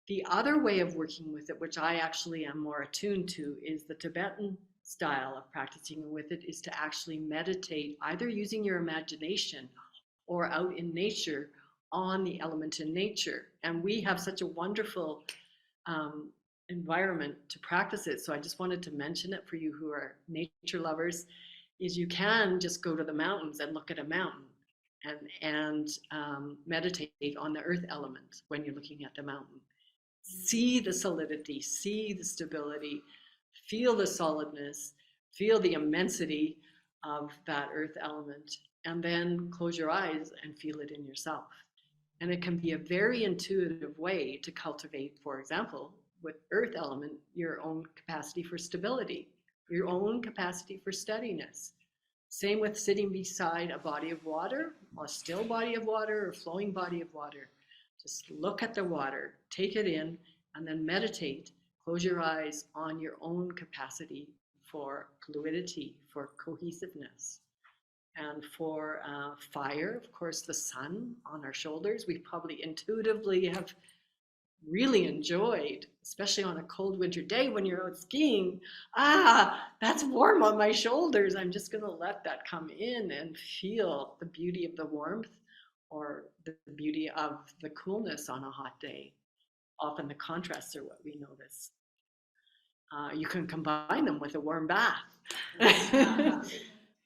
The other way of working with it, which I actually am more attuned to, is the Tibetan style of practicing with it, is to actually meditate, either using your imagination or out in nature on the element in nature. And we have such a wonderful environment to practice it. So I just wanted to mention it for you who are nature lovers, is you can just go to the mountains and look at a mountain and meditate on the earth element when you're looking at the mountain. See the solidity, see the stability, feel the solidness, feel the immensity of that earth element, and then close your eyes and feel it in yourself. And it can be a very intuitive way to cultivate, for example, with earth element, your own capacity for stability, your own capacity for steadiness. Same with sitting beside a body of water, a still body of water or flowing body of water. Just look at the water, take it in, and then meditate. Close your eyes on your own capacity for fluidity, for cohesiveness, and for fire. Of course, the sun on our shoulders. We probably intuitively have really enjoyed, especially on a cold winter day when you're out skiing. That's warm on my shoulders. I'm just going to let that come in and feel the beauty of the warmth or the beauty of the coolness on a hot day. Often the contrasts are what we notice. You can combine them with a warm bath.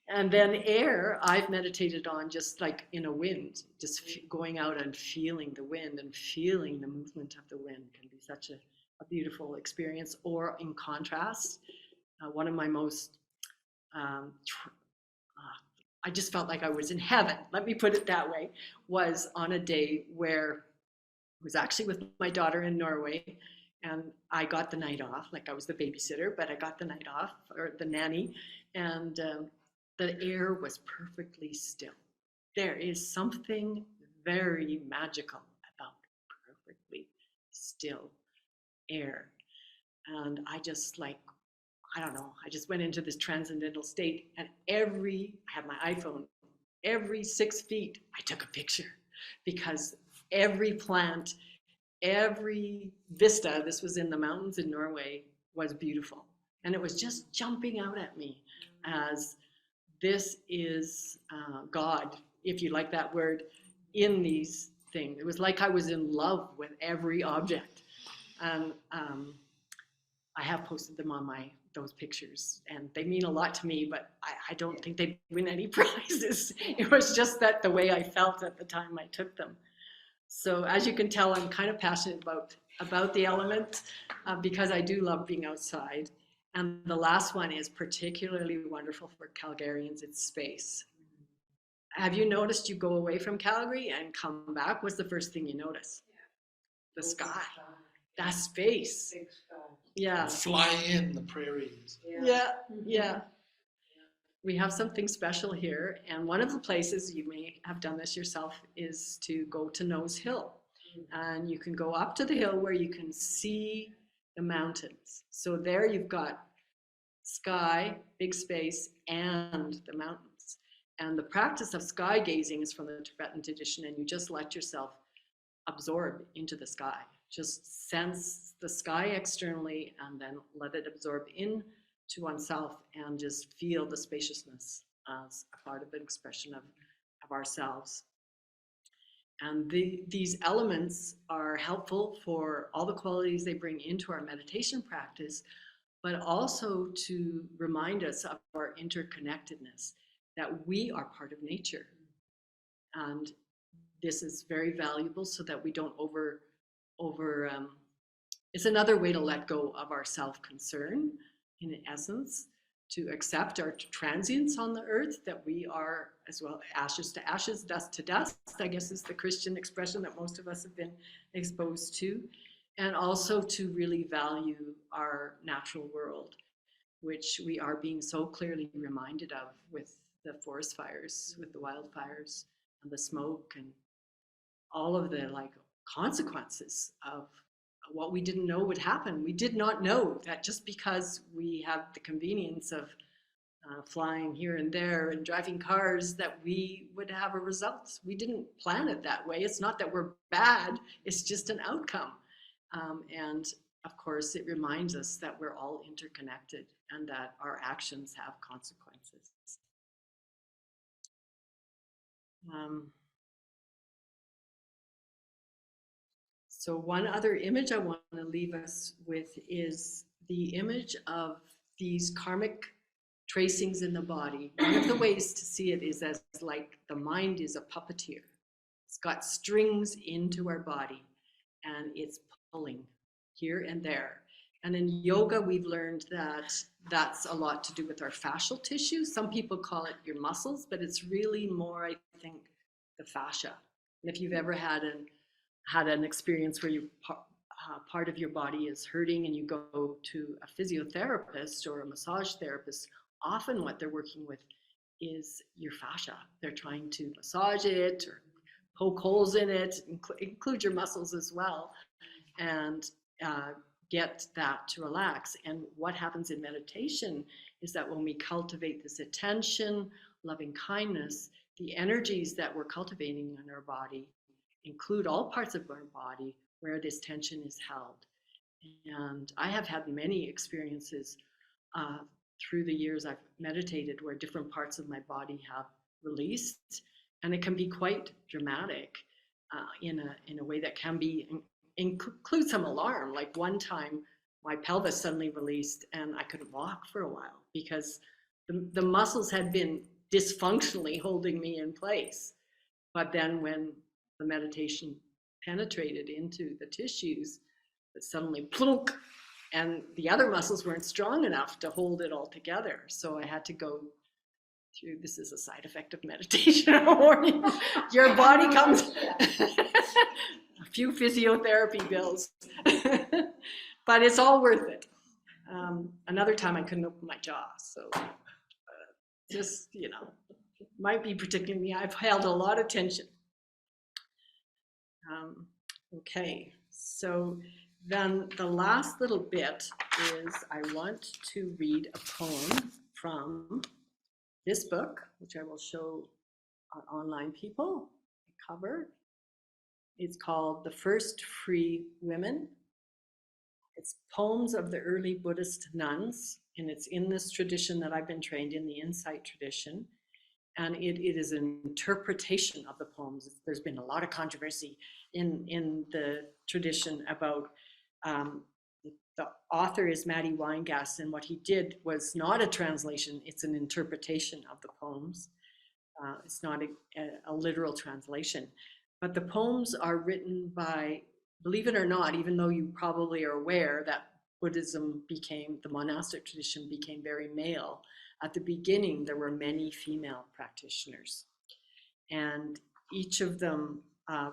And then air, I've meditated on just like in a wind, just going out and feeling the wind and feeling the movement of the wind can be such a beautiful experience. Or in contrast, one of my most, I just felt like I was in heaven, let me put it that way, was on a day where I was actually with my daughter in Norway, and I got the night off, like I was the babysitter, but I got the night off, or the nanny, and the air was perfectly still. There is something very magical about perfectly still air. And I just I don't know, I just went into this transcendental state, and I had my iPhone, every 6 feet, I took a picture, because every plant, every vista, this was in the mountains in Norway, was beautiful. And it was just jumping out at me as this is God, if you like that word, in these things. It was like I was in love with every object. And I have posted them on those pictures, and they mean a lot to me, but I don't think they win any prizes. It was just that the way I felt at the time I took them. So as you can tell, I'm kind of passionate about the element because I do love being outside. And the last one is particularly wonderful for Calgarians, it's space. Have you noticed you go away from Calgary and come back? What's the first thing you notice? The sky, that space. Yeah. Fly in the prairies. Yeah. We have something special here. And one of the places, you may have done this yourself, is to go to Nose Hill. And you can go up to the hill where you can see the mountains. So there you've got sky, big space, and the mountains. And the practice of sky gazing is from the Tibetan tradition, and you just let yourself absorb into the sky. Just sense the sky externally and then let it absorb into oneself and just feel the spaciousness as a part of an expression of ourselves. And these elements are helpful for all the qualities they bring into our meditation practice, but also to remind us of our interconnectedness, that we are part of nature. And this is very valuable so that we don't it's another way to let go of our self-concern, in essence, to accept our transience on the earth, that we are as well ashes to ashes, dust to dust, I guess is the Christian expression that most of us have been exposed to, and also to really value our natural world, which we are being so clearly reminded of with the forest fires, with the wildfires and the smoke and all of the consequences of what we didn't know would happen. We did not know that just because we have the convenience of flying here and there and driving cars, that we would have a result. We didn't plan it that way. It's not that we're bad, it's just an outcome. And of course, it reminds us that we're all interconnected and that our actions have consequences. So one other image I want to leave us with is the image of these karmic tracings in the body. One of the ways to see it is as like the mind is a puppeteer. It's got strings into our body and it's pulling here and there. And in yoga, we've learned that that's a lot to do with our fascial tissue. Some people call it your muscles, but it's really more, I think, the fascia. And if you've ever had an experience where part of your body is hurting and you go to a physiotherapist or a massage therapist, often what they're working with is your fascia. They're trying to massage it or poke holes in it, include your muscles as well, and get that to relax. And what happens in meditation is that when we cultivate this attention, loving kindness, the energies that we're cultivating in our body include all parts of our body where this tension is held. And I have had many experiences through the years I've meditated where different parts of my body have released, and it can be quite dramatic in a way that can be include some alarm. Like one time, my pelvis suddenly released, and I couldn't walk for a while because the muscles had been dysfunctionally holding me in place. But then when the meditation penetrated into the tissues, it suddenly plunk, and the other muscles weren't strong enough to hold it all together. So I had to go through, this is a side effect of meditation warning. Your body comes, a few physiotherapy bills, but it's all worth it. Another time I couldn't open my jaw. So just, might be particularly me. I've held a lot of tension. Okay, so then the last little bit is I want to read a poem from this book, which I will show our online people. The cover. It's called The First Free Women. It's poems of the early Buddhist nuns, and it's in this tradition that I've been trained in, the Insight tradition. And it is an interpretation of the poems. There's been a lot of controversy in the tradition about the author is Matty Weingast, and what he did was not a translation, it's an interpretation of the poems. It's not a literal translation. But the poems are written by, believe it or not, even though you probably are aware that Buddhism became, the monastic tradition became very male, at the beginning there were many female practitioners. And each of them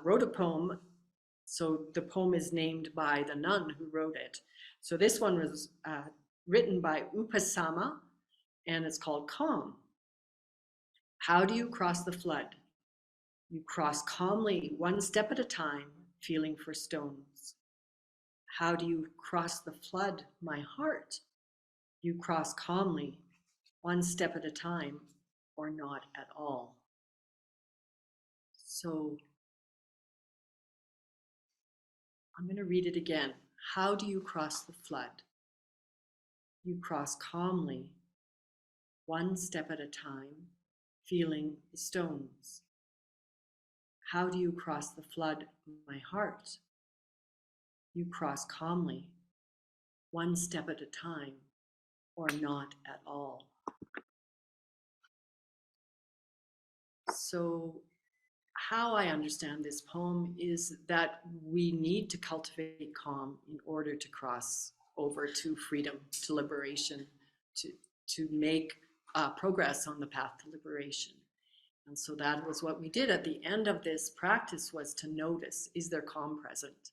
wrote a poem. So the poem is named by the nun who wrote it. So this one was written by Upasama, and it's called Calm. How do you cross the flood? You cross calmly, one step at a time, feeling for stones. How do you cross the flood, my heart? You cross calmly, one step at a time, or not at all. So I'm going to read it again. How do you cross the flood? You cross calmly, one step at a time, feeling the stones. How do you cross the flood, my heart? You cross calmly, one step at a time, or not at all. So how I understand this poem is that we need to cultivate calm in order to cross over to freedom, to liberation, to make progress on the path to liberation. And so that was what we did at the end of this practice, was to notice, is there calm present?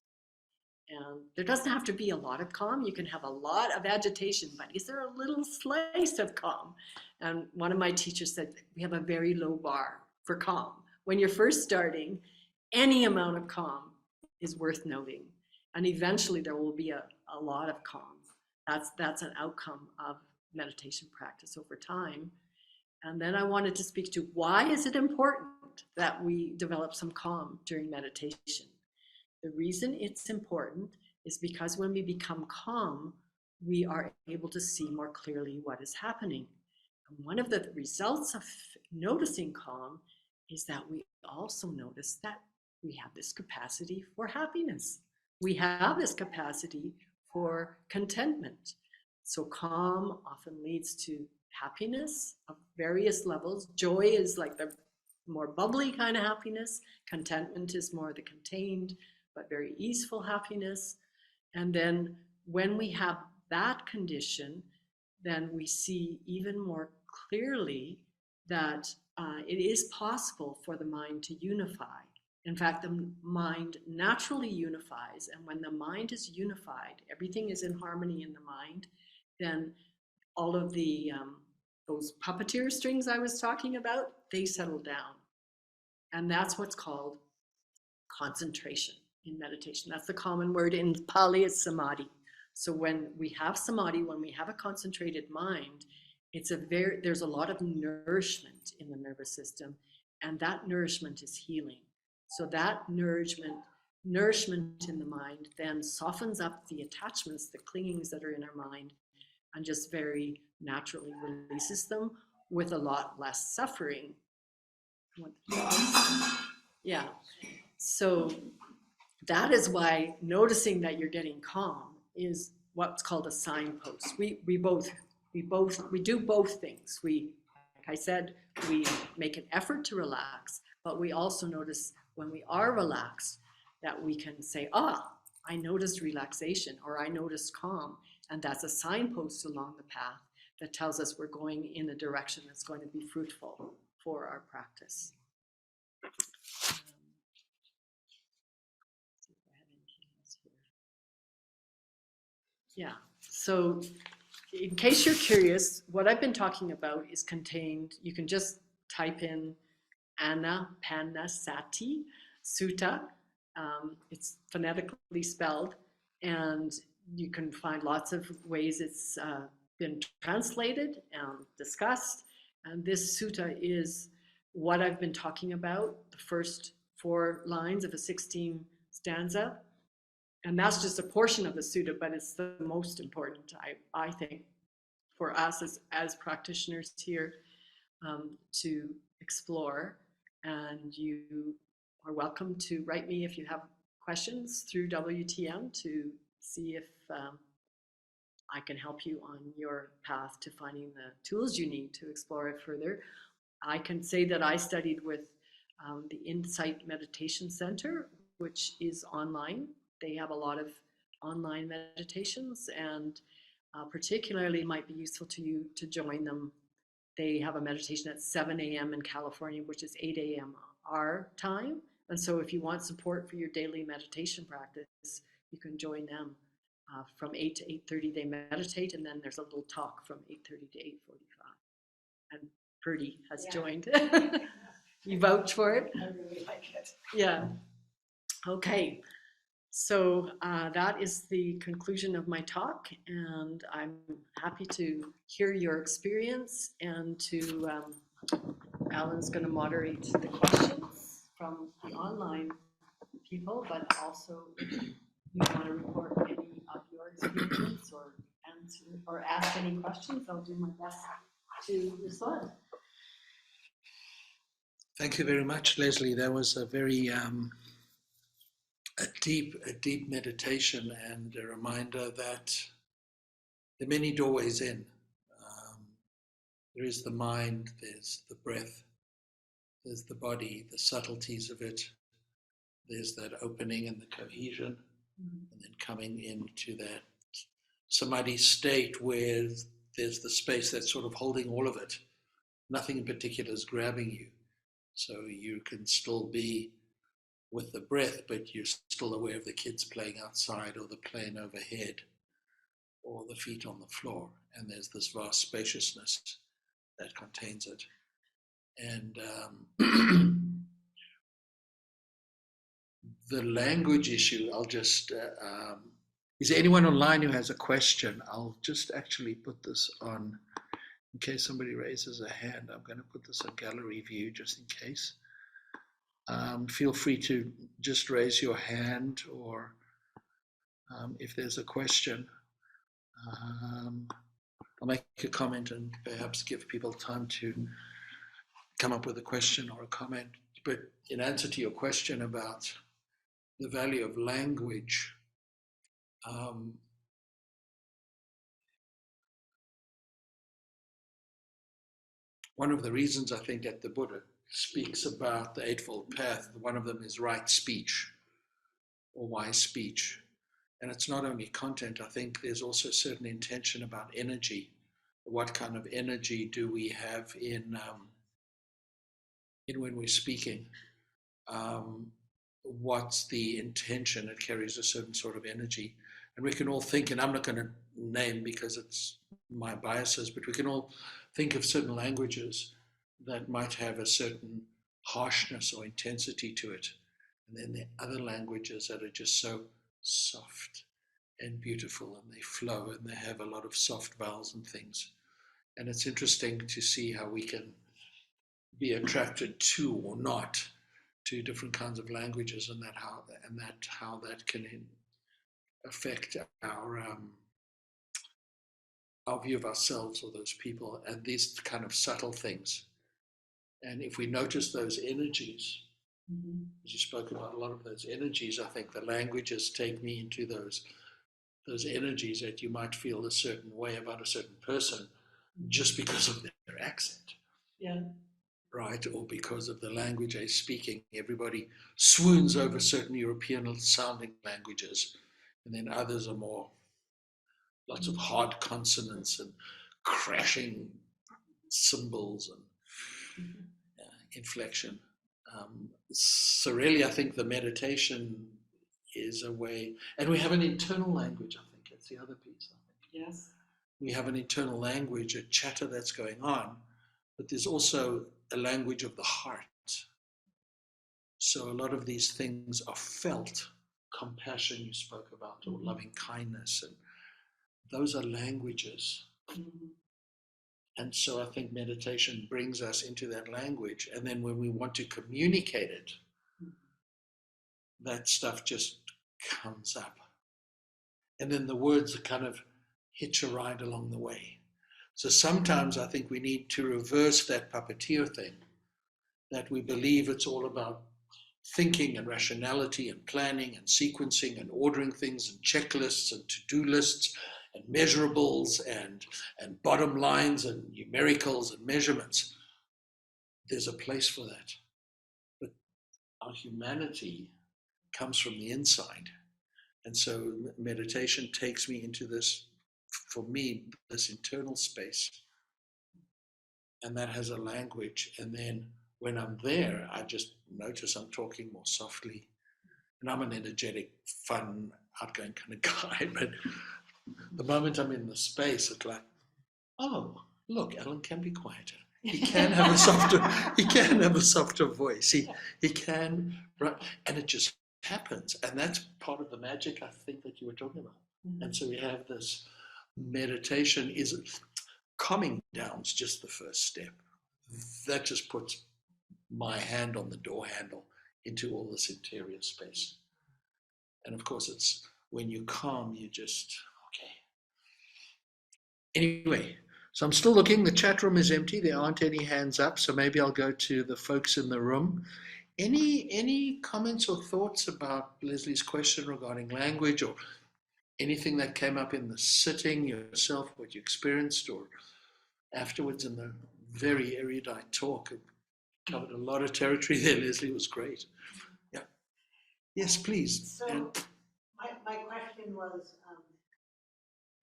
And there doesn't have to be a lot of calm. You can have a lot of agitation, but is there a little slice of calm? And one of my teachers said, we have a very low bar for calm. When you're first starting, any amount of calm is worth noting. And eventually there will be a lot of calm. That's an outcome of meditation practice over time. And then I wanted to speak to, why is it important that we develop some calm during meditation? The reason it's important is because when we become calm, we are able to see more clearly what is happening. And one of the results of noticing calm is that we also notice that we have this capacity for happiness. We have this capacity for contentment. So calm often leads to happiness of various levels. Joy is like the more bubbly kind of happiness. Contentment is more the contained but very easeful happiness. And then when we have that condition, then we see even more clearly that it is possible for the mind to unify. In fact, the mind naturally unifies, and when the mind is unified, everything is in harmony in the mind, then all of the those puppeteer strings I was talking about, they settle down. And that's what's called concentration in meditation. That's the common word in Pali, is samadhi. So when we have samadhi, when we have a concentrated mind, there's a lot of nourishment in the nervous system, and that nourishment is healing. So that nourishment in the mind then softens up the attachments, the clingings that are in our mind, and just very naturally releases them with a lot less suffering. Yeah. So that is why noticing that you're getting calm is what's called a signpost. We do both things. Like I said, we make an effort to relax, but we also notice when we are relaxed that we can say, I noticed relaxation, or I noticed calm. And that's a signpost along the path that tells us we're going in a direction that's going to be fruitful for our practice. Yeah, so in case you're curious, what I've been talking about is contained, you can just type in Anapanasati Sutta. It's phonetically spelled, and you can find lots of ways it's been translated and discussed. And this sutta is what I've been talking about, the first 4 lines of a 16 stanza. And that's just a portion of the sutta, but it's the most important, I think, for us as practitioners here to explore. And you are welcome to write me if you have questions through WTM to see if I can help you on your path to finding the tools you need to explore it further. I can say that I studied with the Insight Meditation Center, which is online. They have a lot of online meditations, and particularly might be useful to you to join them. They have a meditation at 7 a.m. in California, which is 8 a.m. our time. And so if you want support for your daily meditation practice, you can join them. From 8 to 8:30 they meditate, and then there's a little talk from 8:30 to 8:45. And Purdy has joined. You vouch for it? I really like it. Yeah. Okay. So that is the conclusion of my talk, and I'm happy to hear your experience, and to Alan's going to moderate the questions from the online people, but also if you want to report any of your experience or answer or ask any questions, I'll do my best to respond. Thank you very much, Leslie. That was a very a deep meditation, and a reminder that there are many doorways in. There is the mind, there's the breath, there's the body, the subtleties of it. There's that opening and the cohesion, and then coming into that samadhi state where there's the space that's sort of holding all of it. Nothing in particular is grabbing you. So you can still be with the breath, but you're still aware of the kids playing outside, or the plane overhead, or the feet on the floor. And there's this vast spaciousness that contains it. And the language issue, I'll just, is there anyone online who has a question? I'll just actually put this on, in case somebody raises a hand. I'm going to put this on gallery view just in case. Feel free to just raise your hand, or if there's a question, I'll make a comment and perhaps give people time to come up with a question or a comment. But in answer to your question about the value of language, one of the reasons I think that the Buddha speaks about the Eightfold Path, one of them is right speech or wise speech. And it's not only content, I think there's also a certain intention about energy. What kind of energy do we have in when we're speaking? What's the intention? It carries a certain sort of energy. And we can all think, and I'm not going to name because it's my biases, but we can all think of certain languages that might have a certain harshness or intensity to it. And then there are other languages that are just so soft and beautiful, and they flow and they have a lot of soft vowels and things. And it's interesting to see how we can be attracted to or not to different kinds of languages, and how that can affect our view of ourselves or those people, and these kind of subtle things. And if we notice those energies, as you spoke about, a lot of those energies, I think the languages take me into those energies that you might feel a certain way about a certain person just because of their accent. Yeah. Right? Or because of the language they're speaking. Everybody swoons over certain European sounding languages, and then others are more lots of hard consonants and crashing symbols and inflection. So really, I think the meditation is a way, and we have an internal language. I think that's the other piece. I think. Yes. We have an internal language, a chatter that's going on, but there's also a language of the heart. So a lot of these things are felt. Compassion you spoke about, or loving kindness, and those are languages. And so I think meditation brings us into that language, and then when we want to communicate it, that stuff just comes up. And then the words kind of hitch a ride along the way. So sometimes I think we need to reverse that puppeteer thing, that we believe it's all about thinking and rationality and planning and sequencing and ordering things and checklists and to-do lists and measurables and bottom lines and numericals and measurements. There's a place for that. But our humanity comes from the inside. And so meditation takes me into this, for me, this internal space. And that has a language. And then when I'm there, I just notice I'm talking more softly. And I'm an energetic, fun, outgoing kind of guy. But the moment I'm in the space, it's like, oh, look, Alan can be quieter. He can have a softer voice. He can, right? And it just happens. And that's part of the magic, I think, that you were talking about. And so we have this meditation is calming down is just the first step. That just puts my hand on the door handle into all this interior space. And of course, it's when you calm, you just, okay. Anyway, so I'm still looking. The chat room is empty. There aren't any hands up. So maybe I'll go to the folks in the room. Any comments or thoughts about Leslie's question regarding language, or anything that came up in the sitting yourself, what you experienced, or afterwards in the very erudite talk? It covered a lot of territory there. Leslie was great. Yeah. Yes, please. So my question was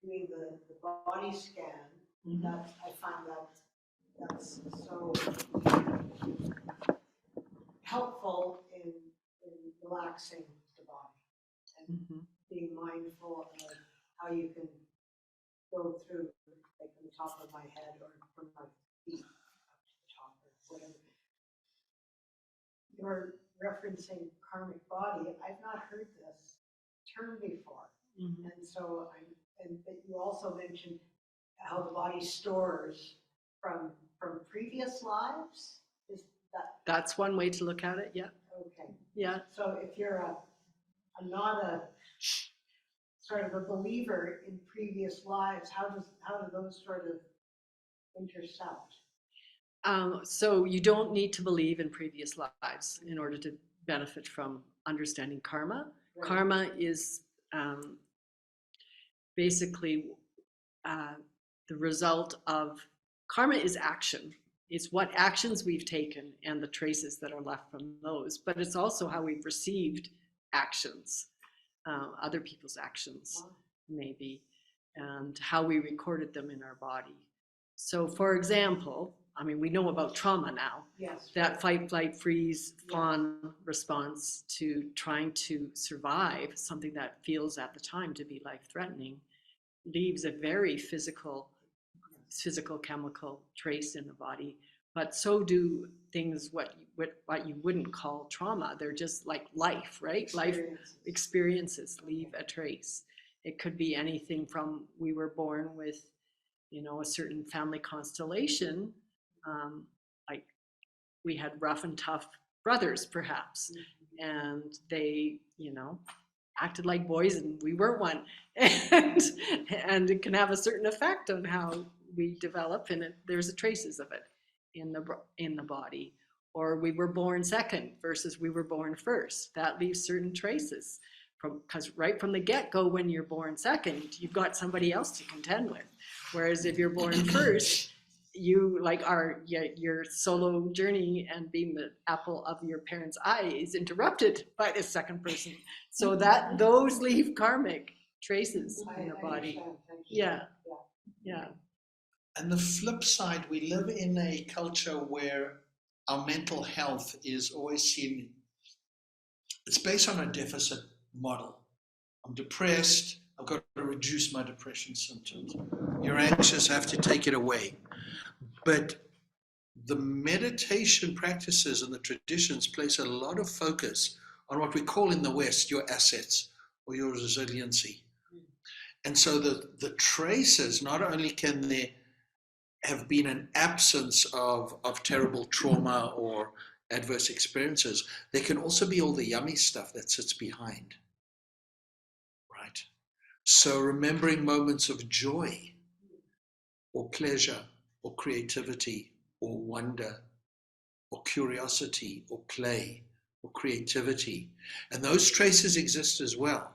doing the body scan. That I found that's so helpful in relaxing the body and being mindful of how you can go through, like from the top of my head or from my feet up to the top or whatever. You're referencing karmic body. I've not heard this term before, and so but you also mentioned how the body stores from previous lives. Is that? That's one way to look at it. Yeah. Okay. Yeah. So if you're not a sort of a believer in previous lives, how do those sort of intersect? So you don't need to believe in previous lives in order to benefit from understanding karma. Right. Karma is basically the result of, karma is action. It's what actions we've taken and the traces that are left from those, but it's also how we've received actions, other people's actions maybe, and how we recorded them in our body. So for example, I mean, we know about trauma now. Yes. That fight, flight, freeze, fawn response to trying to survive something that feels at the time to be life-threatening leaves a very physical physical chemical trace in the body, but so do things what you wouldn't call trauma. They're just like life, right? Life experiences leave a trace. It could be anything from we were born with, a certain family constellation, like we had rough and tough brothers perhaps, and they, acted like boys and we weren't one, and it can have a certain effect on how we develop, and there's traces of it in the body. Or we were born second versus we were born first. That leaves certain traces, because right from the get-go, when you're born second, you've got somebody else to contend with. Whereas if you're born first, you your solo journey and being the apple of your parents' eye is interrupted by the second person. So that those leave karmic traces in the body. Yeah. And the flip side, we live in a culture where our mental health is always seen, it's based on a deficit model. I'm depressed, I've got to reduce my depression symptoms. You're anxious, I have to take it away. But the meditation practices and the traditions place a lot of focus on what we call in the West your assets or your resiliency. And so the traces, not only can there have been an absence of terrible trauma or adverse experiences, there can also be all the yummy stuff that sits behind, right? So remembering moments of joy or pleasure or creativity or wonder or curiosity or play or creativity, and those traces exist as well.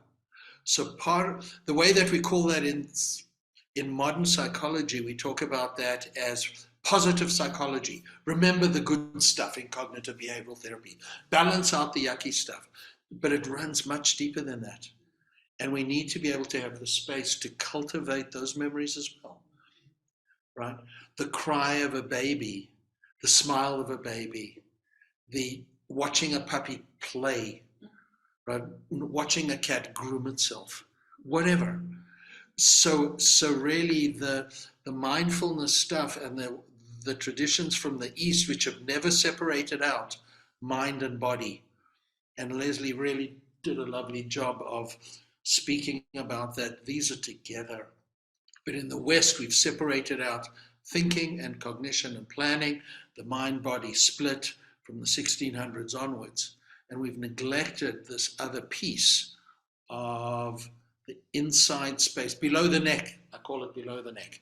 So part of the way that we call that in modern psychology, we talk about that as positive psychology. Remember the good stuff in cognitive behavioral therapy. Balance out the yucky stuff. But it runs much deeper than that. And we need to be able to have the space to cultivate those memories as well, right? The cry of a baby, the smile of a baby, the watching a puppy play, right? Watching a cat groom itself, whatever. So really the mindfulness stuff and the traditions from the East, which have never separated out mind and body. And Leslie really did a lovely job of speaking about that. These are together. But in the West, we've separated out thinking and cognition and planning, the mind-body split from the 1600s onwards. And we've neglected this other piece of the inside space, below the neck. I call it below the neck.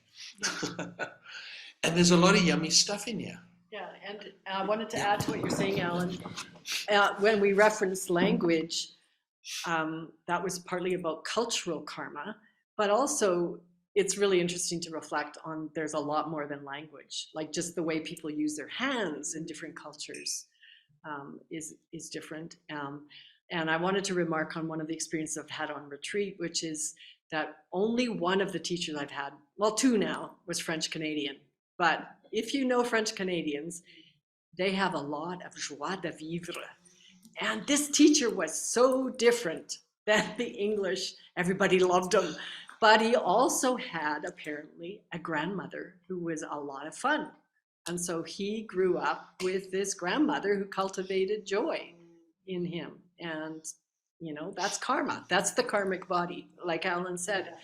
And there's a lot of yummy stuff in here. Yeah, and I wanted to add to what you're saying, Alan. When we reference language, that was partly about cultural karma, but also it's really interesting to reflect on there's a lot more than language. Like just the way people use their hands in different cultures is different. And I wanted to remark on one of the experiences I've had on retreat, which is that only one of the teachers I've had, well, two now, was French Canadian. But if you know French Canadians, they have a lot of joie de vivre. And this teacher was so different than the English. Everybody loved him. But he also had apparently a grandmother who was a lot of fun. And so he grew up with this grandmother who cultivated joy in him. And, that's karma. That's the karmic body. Like Alan said,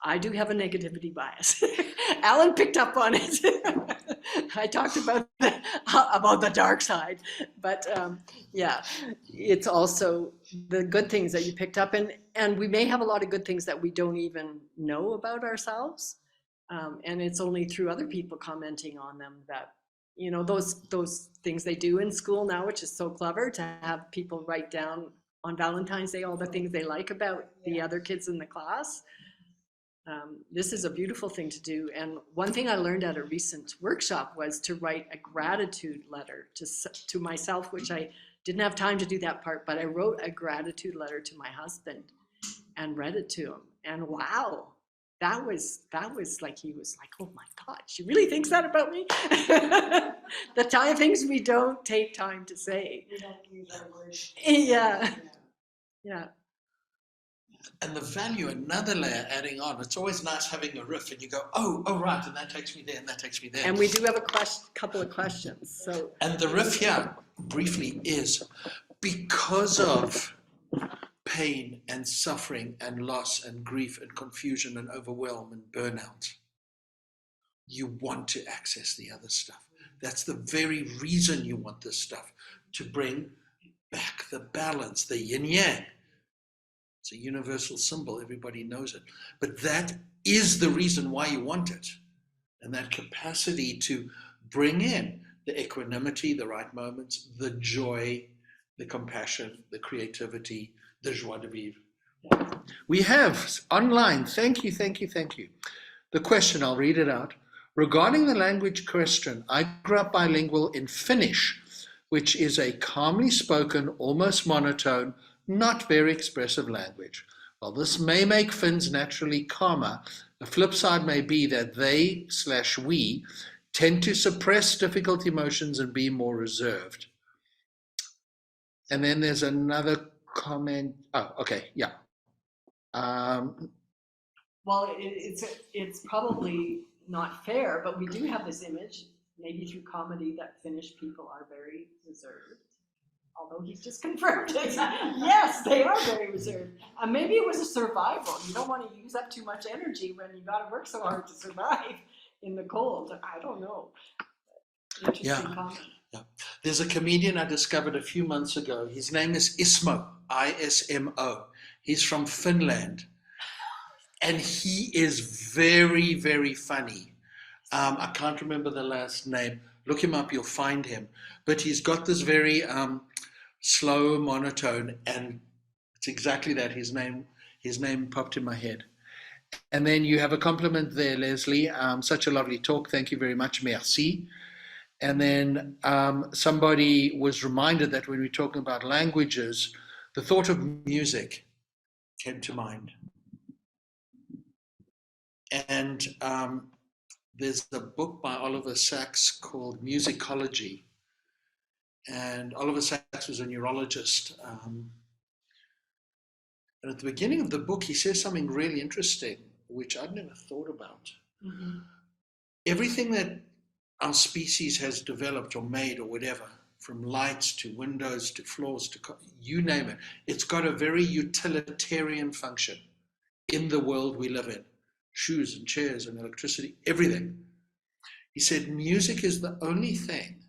I do have a negativity bias. Alan picked up on it. I talked about the dark side. But it's also the good things that you picked up. And we may have a lot of good things that we don't even know about ourselves. And it's only through other people commenting on them that, those things they do in school now, which is so clever to have people write down on Valentine's Day all the things they like about the other kids in the class. This is a beautiful thing to do. And one thing I learned at a recent workshop was to write a gratitude letter to myself, which I didn't have time to do that part, but I wrote a gratitude letter to my husband and read it to him. And wow, that was like, he was like, oh my God, she really thinks that about me? The things we don't take time to say. We don't use our words. Yeah. And the value, another layer adding on. It's always nice having a riff and you go, oh, right, and that takes me there, and that takes me there. And we do have a couple of questions. So, and the riff here, briefly, is because of pain and suffering and loss and grief and confusion and overwhelm and burnout, you want to access the other stuff. That's the very reason you want this stuff, to bring back the balance, the yin-yang. It's a universal symbol, everybody knows it. But that is the reason why you want it. And that capacity to bring in the equanimity, the right moments, the joy, the compassion, the creativity, the joie de vivre. We have online, thank you. The question, I'll read it out. Regarding the language question, I grew up bilingual in Finnish, which is a calmly spoken, almost monotone, not very expressive language. While this may make Finns naturally calmer, the flip side may be that they/we tend to suppress difficult emotions and be more reserved. And then there's another comment. Oh, okay, yeah. well, it's probably not fair, but we do have this image, maybe through comedy, that Finnish people are very reserved. Although he's just confirmed it. Yes, they are very reserved. Maybe it was a survival. You don't want to use up too much energy when you got to work so hard to survive in the cold. I don't know. Interesting comment. Yeah. There's a comedian I discovered a few months ago. His name is Ismo, I-S-M-O. He's from Finland. And he is very, very funny. I can't remember the last name. Look him up, you'll find him. But he's got this very slow monotone, and it's exactly that. His name popped in my head. And then you have a compliment there, Leslie. Such a lovely talk. Thank you very much. Merci. And then somebody was reminded that when we're talking about languages, the thought of music came to mind. And there's a book by Oliver Sacks called Musicology. And Oliver Sacks was a neurologist. And at the beginning of the book, he says something really interesting, which I'd never thought about. Mm-hmm. Everything that our species has developed or made or whatever, from lights to windows to floors to you name it, it's got a very utilitarian function in the world we live in. Shoes and chairs and electricity, everything. He said music is the only thing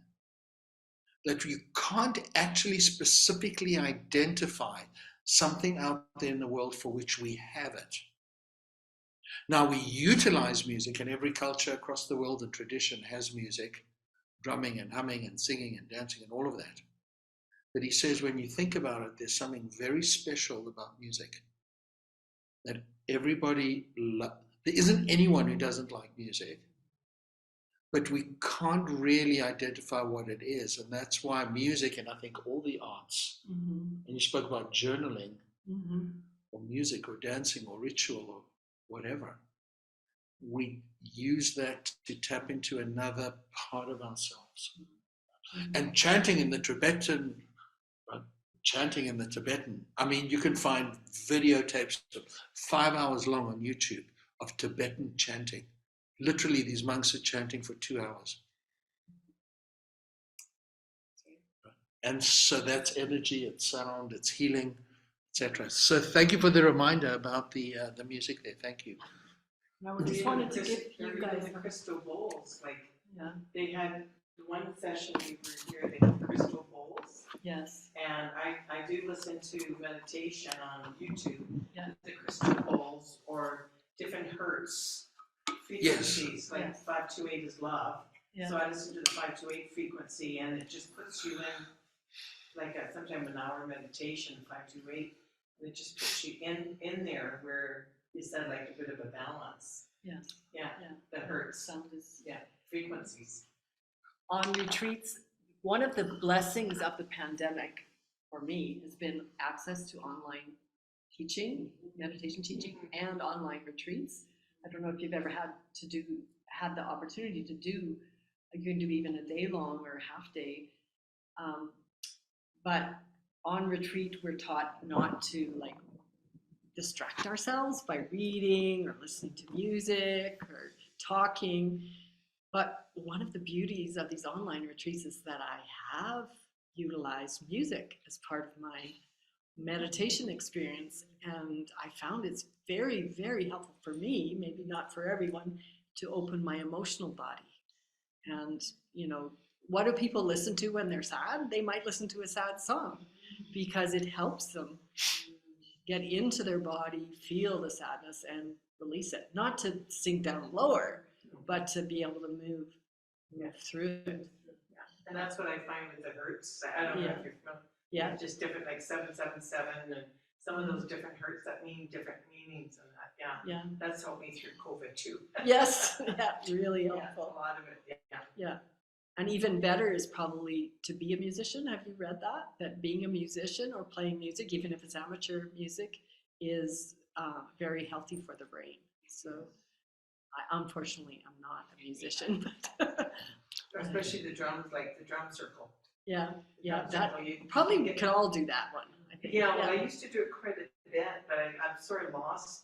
that you can't actually specifically identify something out there in the world for which we have it. Now we utilize music, and every culture across the world and tradition has music, drumming and humming and singing and dancing and all of that. But he says when you think about it, there's something very special about music that everybody there isn't anyone who doesn't like music, but we can't really identify what it is. And that's why music, and I think all the arts, mm-hmm. and you spoke about journaling, mm-hmm. or music or dancing or ritual or whatever, we use that to tap into another part of ourselves. Mm-hmm. And chanting in the Tibetan, I mean, you can find videotapes of 5 hours long on YouTube of Tibetan chanting. Literally, these monks are chanting for 2 hours. And so that's energy, it's sound, it's healing, etc. So thank you for the reminder about the music there. Thank you. Now we just wanted to give you guys the crystal bowls. Like, they had one session we were here, they had crystal bowls. Yes. And I do listen to meditation on YouTube. Yeah. The crystal bowls or different hertz frequencies. Yes. Like 528 is love. Yeah. So I listen to the 528 frequency, and it just puts you in like sometime an hour meditation, 528. And it just puts you in there where you said like a bit of a balance. Yes. Yeah. The hertz. Sound is frequencies. On retreats, one of the blessings of the pandemic for me has been access to online teaching, meditation teaching, and online retreats. I don't know if you've ever had the opportunity to do, you can do even a day long or a half day. But on retreat, we're taught not to like distract ourselves by reading or listening to music or talking. But one of the beauties of these online retreats is that I have utilized music as part of my meditation experience, and I found it's very, very helpful for me, maybe not for everyone, to open my emotional body. And what do people listen to when they're sad? They might listen to a sad song because it helps them get into their body, feel the sadness, and release it. Not to sink down lower, but to be able to move through it. Yeah. And that's what I find with the hertz. I don't know if you're familiar. Yeah. Just different, like 777, and some of those different hertz that mean different meanings, and that. Yeah. That's helped me through COVID too. Yes. Yeah. Really helpful. A lot of it. Yeah. Yeah. And even better is probably to be a musician. Have you read that? That being a musician or playing music, even if it's amateur music, is very healthy for the brain. So, unfortunately, I'm not a musician. But especially the drums, like the drum circle. Yeah, that you probably could all do that one. I think. Yeah, well, I used to do it quite a bit, but I'm sort of lost.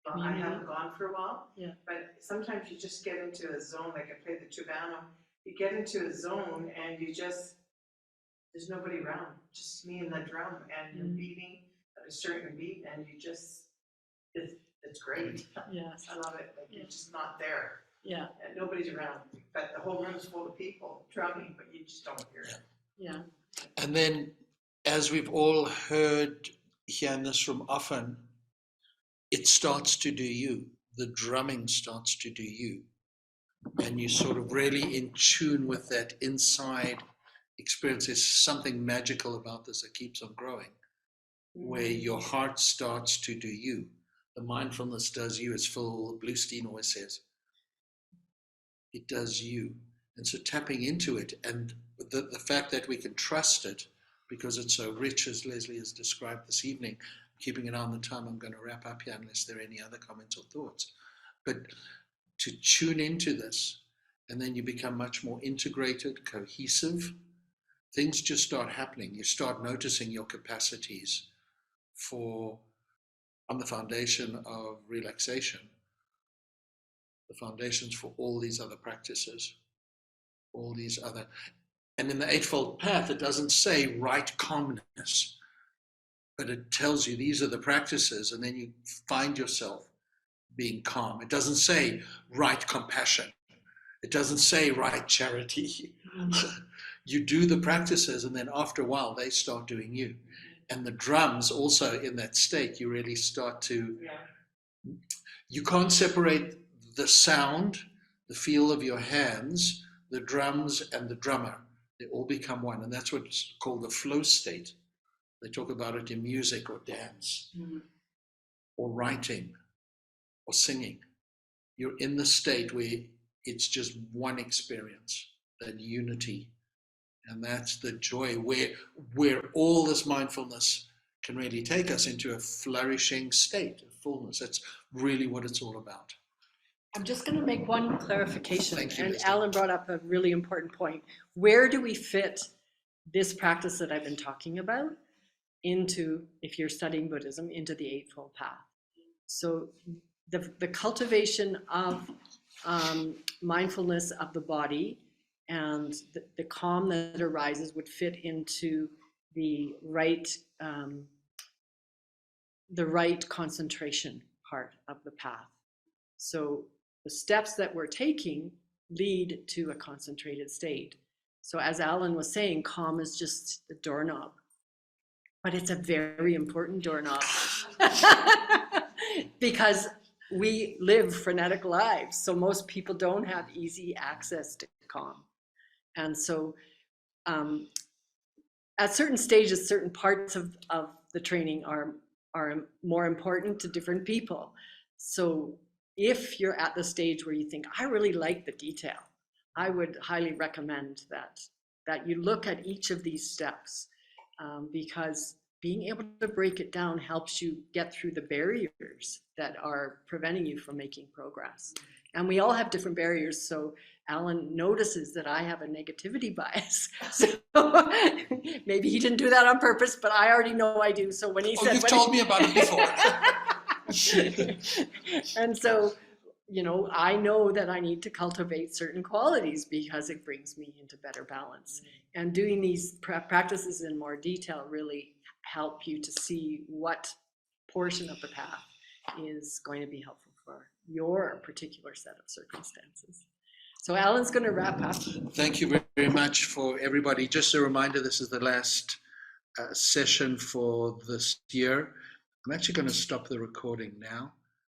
I haven't gone for a while. Yeah. But sometimes you just get into a zone, like I play the tubano. You get into a zone and there's nobody around, just me and the drum, and you're beating at a certain beat, and it's great. Yes. I love it. Like you're just not there. Yeah. And nobody's around, but the whole room's full of people drumming, but you just don't hear it. Yeah. And then, as we've all heard here in this room often, it starts to do you. The drumming starts to do you. And you're sort of really in tune with that inside experience. There's something magical about this that keeps on growing, where your heart starts to do you. The mindfulness does you, as Phil Bluestein always says. It does you. And so tapping into it, and the fact that we can trust it because it's so rich, as Leslie has described this evening, keeping an eye on the time, I'm going to wrap up here unless there are any other comments or thoughts. But to tune into this, and then you become much more integrated, cohesive, things just start happening. You start noticing your capacities on the foundation of relaxation, the foundations for all these other practices, and in the Eightfold Path, it doesn't say right calmness, but it tells you these are the practices, and then you find yourself being calm. It doesn't say right compassion. It doesn't say right charity. You do the practices, and then after a while, they start doing you. And the drums also in that state, you really start to, you can't separate the sound, the feel of your hands, the drums and the drummer. They all become one. And that's what's called the flow state. They talk about it in music or dance or writing or singing. You're in the state where it's just one experience, that unity. And that's the joy where all this mindfulness can really take us into a flourishing state of fullness. That's really what it's all about. I'm just going to make one clarification. Thank you, and Leslie. Alan brought up a really important point. Where do we fit this practice that I've been talking about into, if you're studying Buddhism, into the Eightfold Path? So the cultivation of mindfulness of the body and the calm that arises would fit into the right concentration part of the path. So the steps that we're taking lead to a concentrated state. So as Alan was saying, calm is just the doorknob, but it's a very important doorknob because we live frenetic lives. So most people don't have easy access to calm. And so at certain stages, certain parts of the training are more important to different people. So if you're at the stage where you think, I really like the detail, I would highly recommend that you look at each of these steps because being able to break it down helps you get through the barriers that are preventing you from making progress. And we all have different barriers. So Alan notices that I have a negativity bias. So maybe he didn't do that on purpose, but I already know I do. So when he said, you've told me about it before. And so, you know, I know that I need to cultivate certain qualities because it brings me into better balance. And doing these practices in more detail really help you to see what portion of the path is going to be helpful for your particular set of circumstances. So Alan's going to wrap up. Thank you very much for everybody. Just a reminder, this is the last session for this year. I'm actually going to stop the recording now.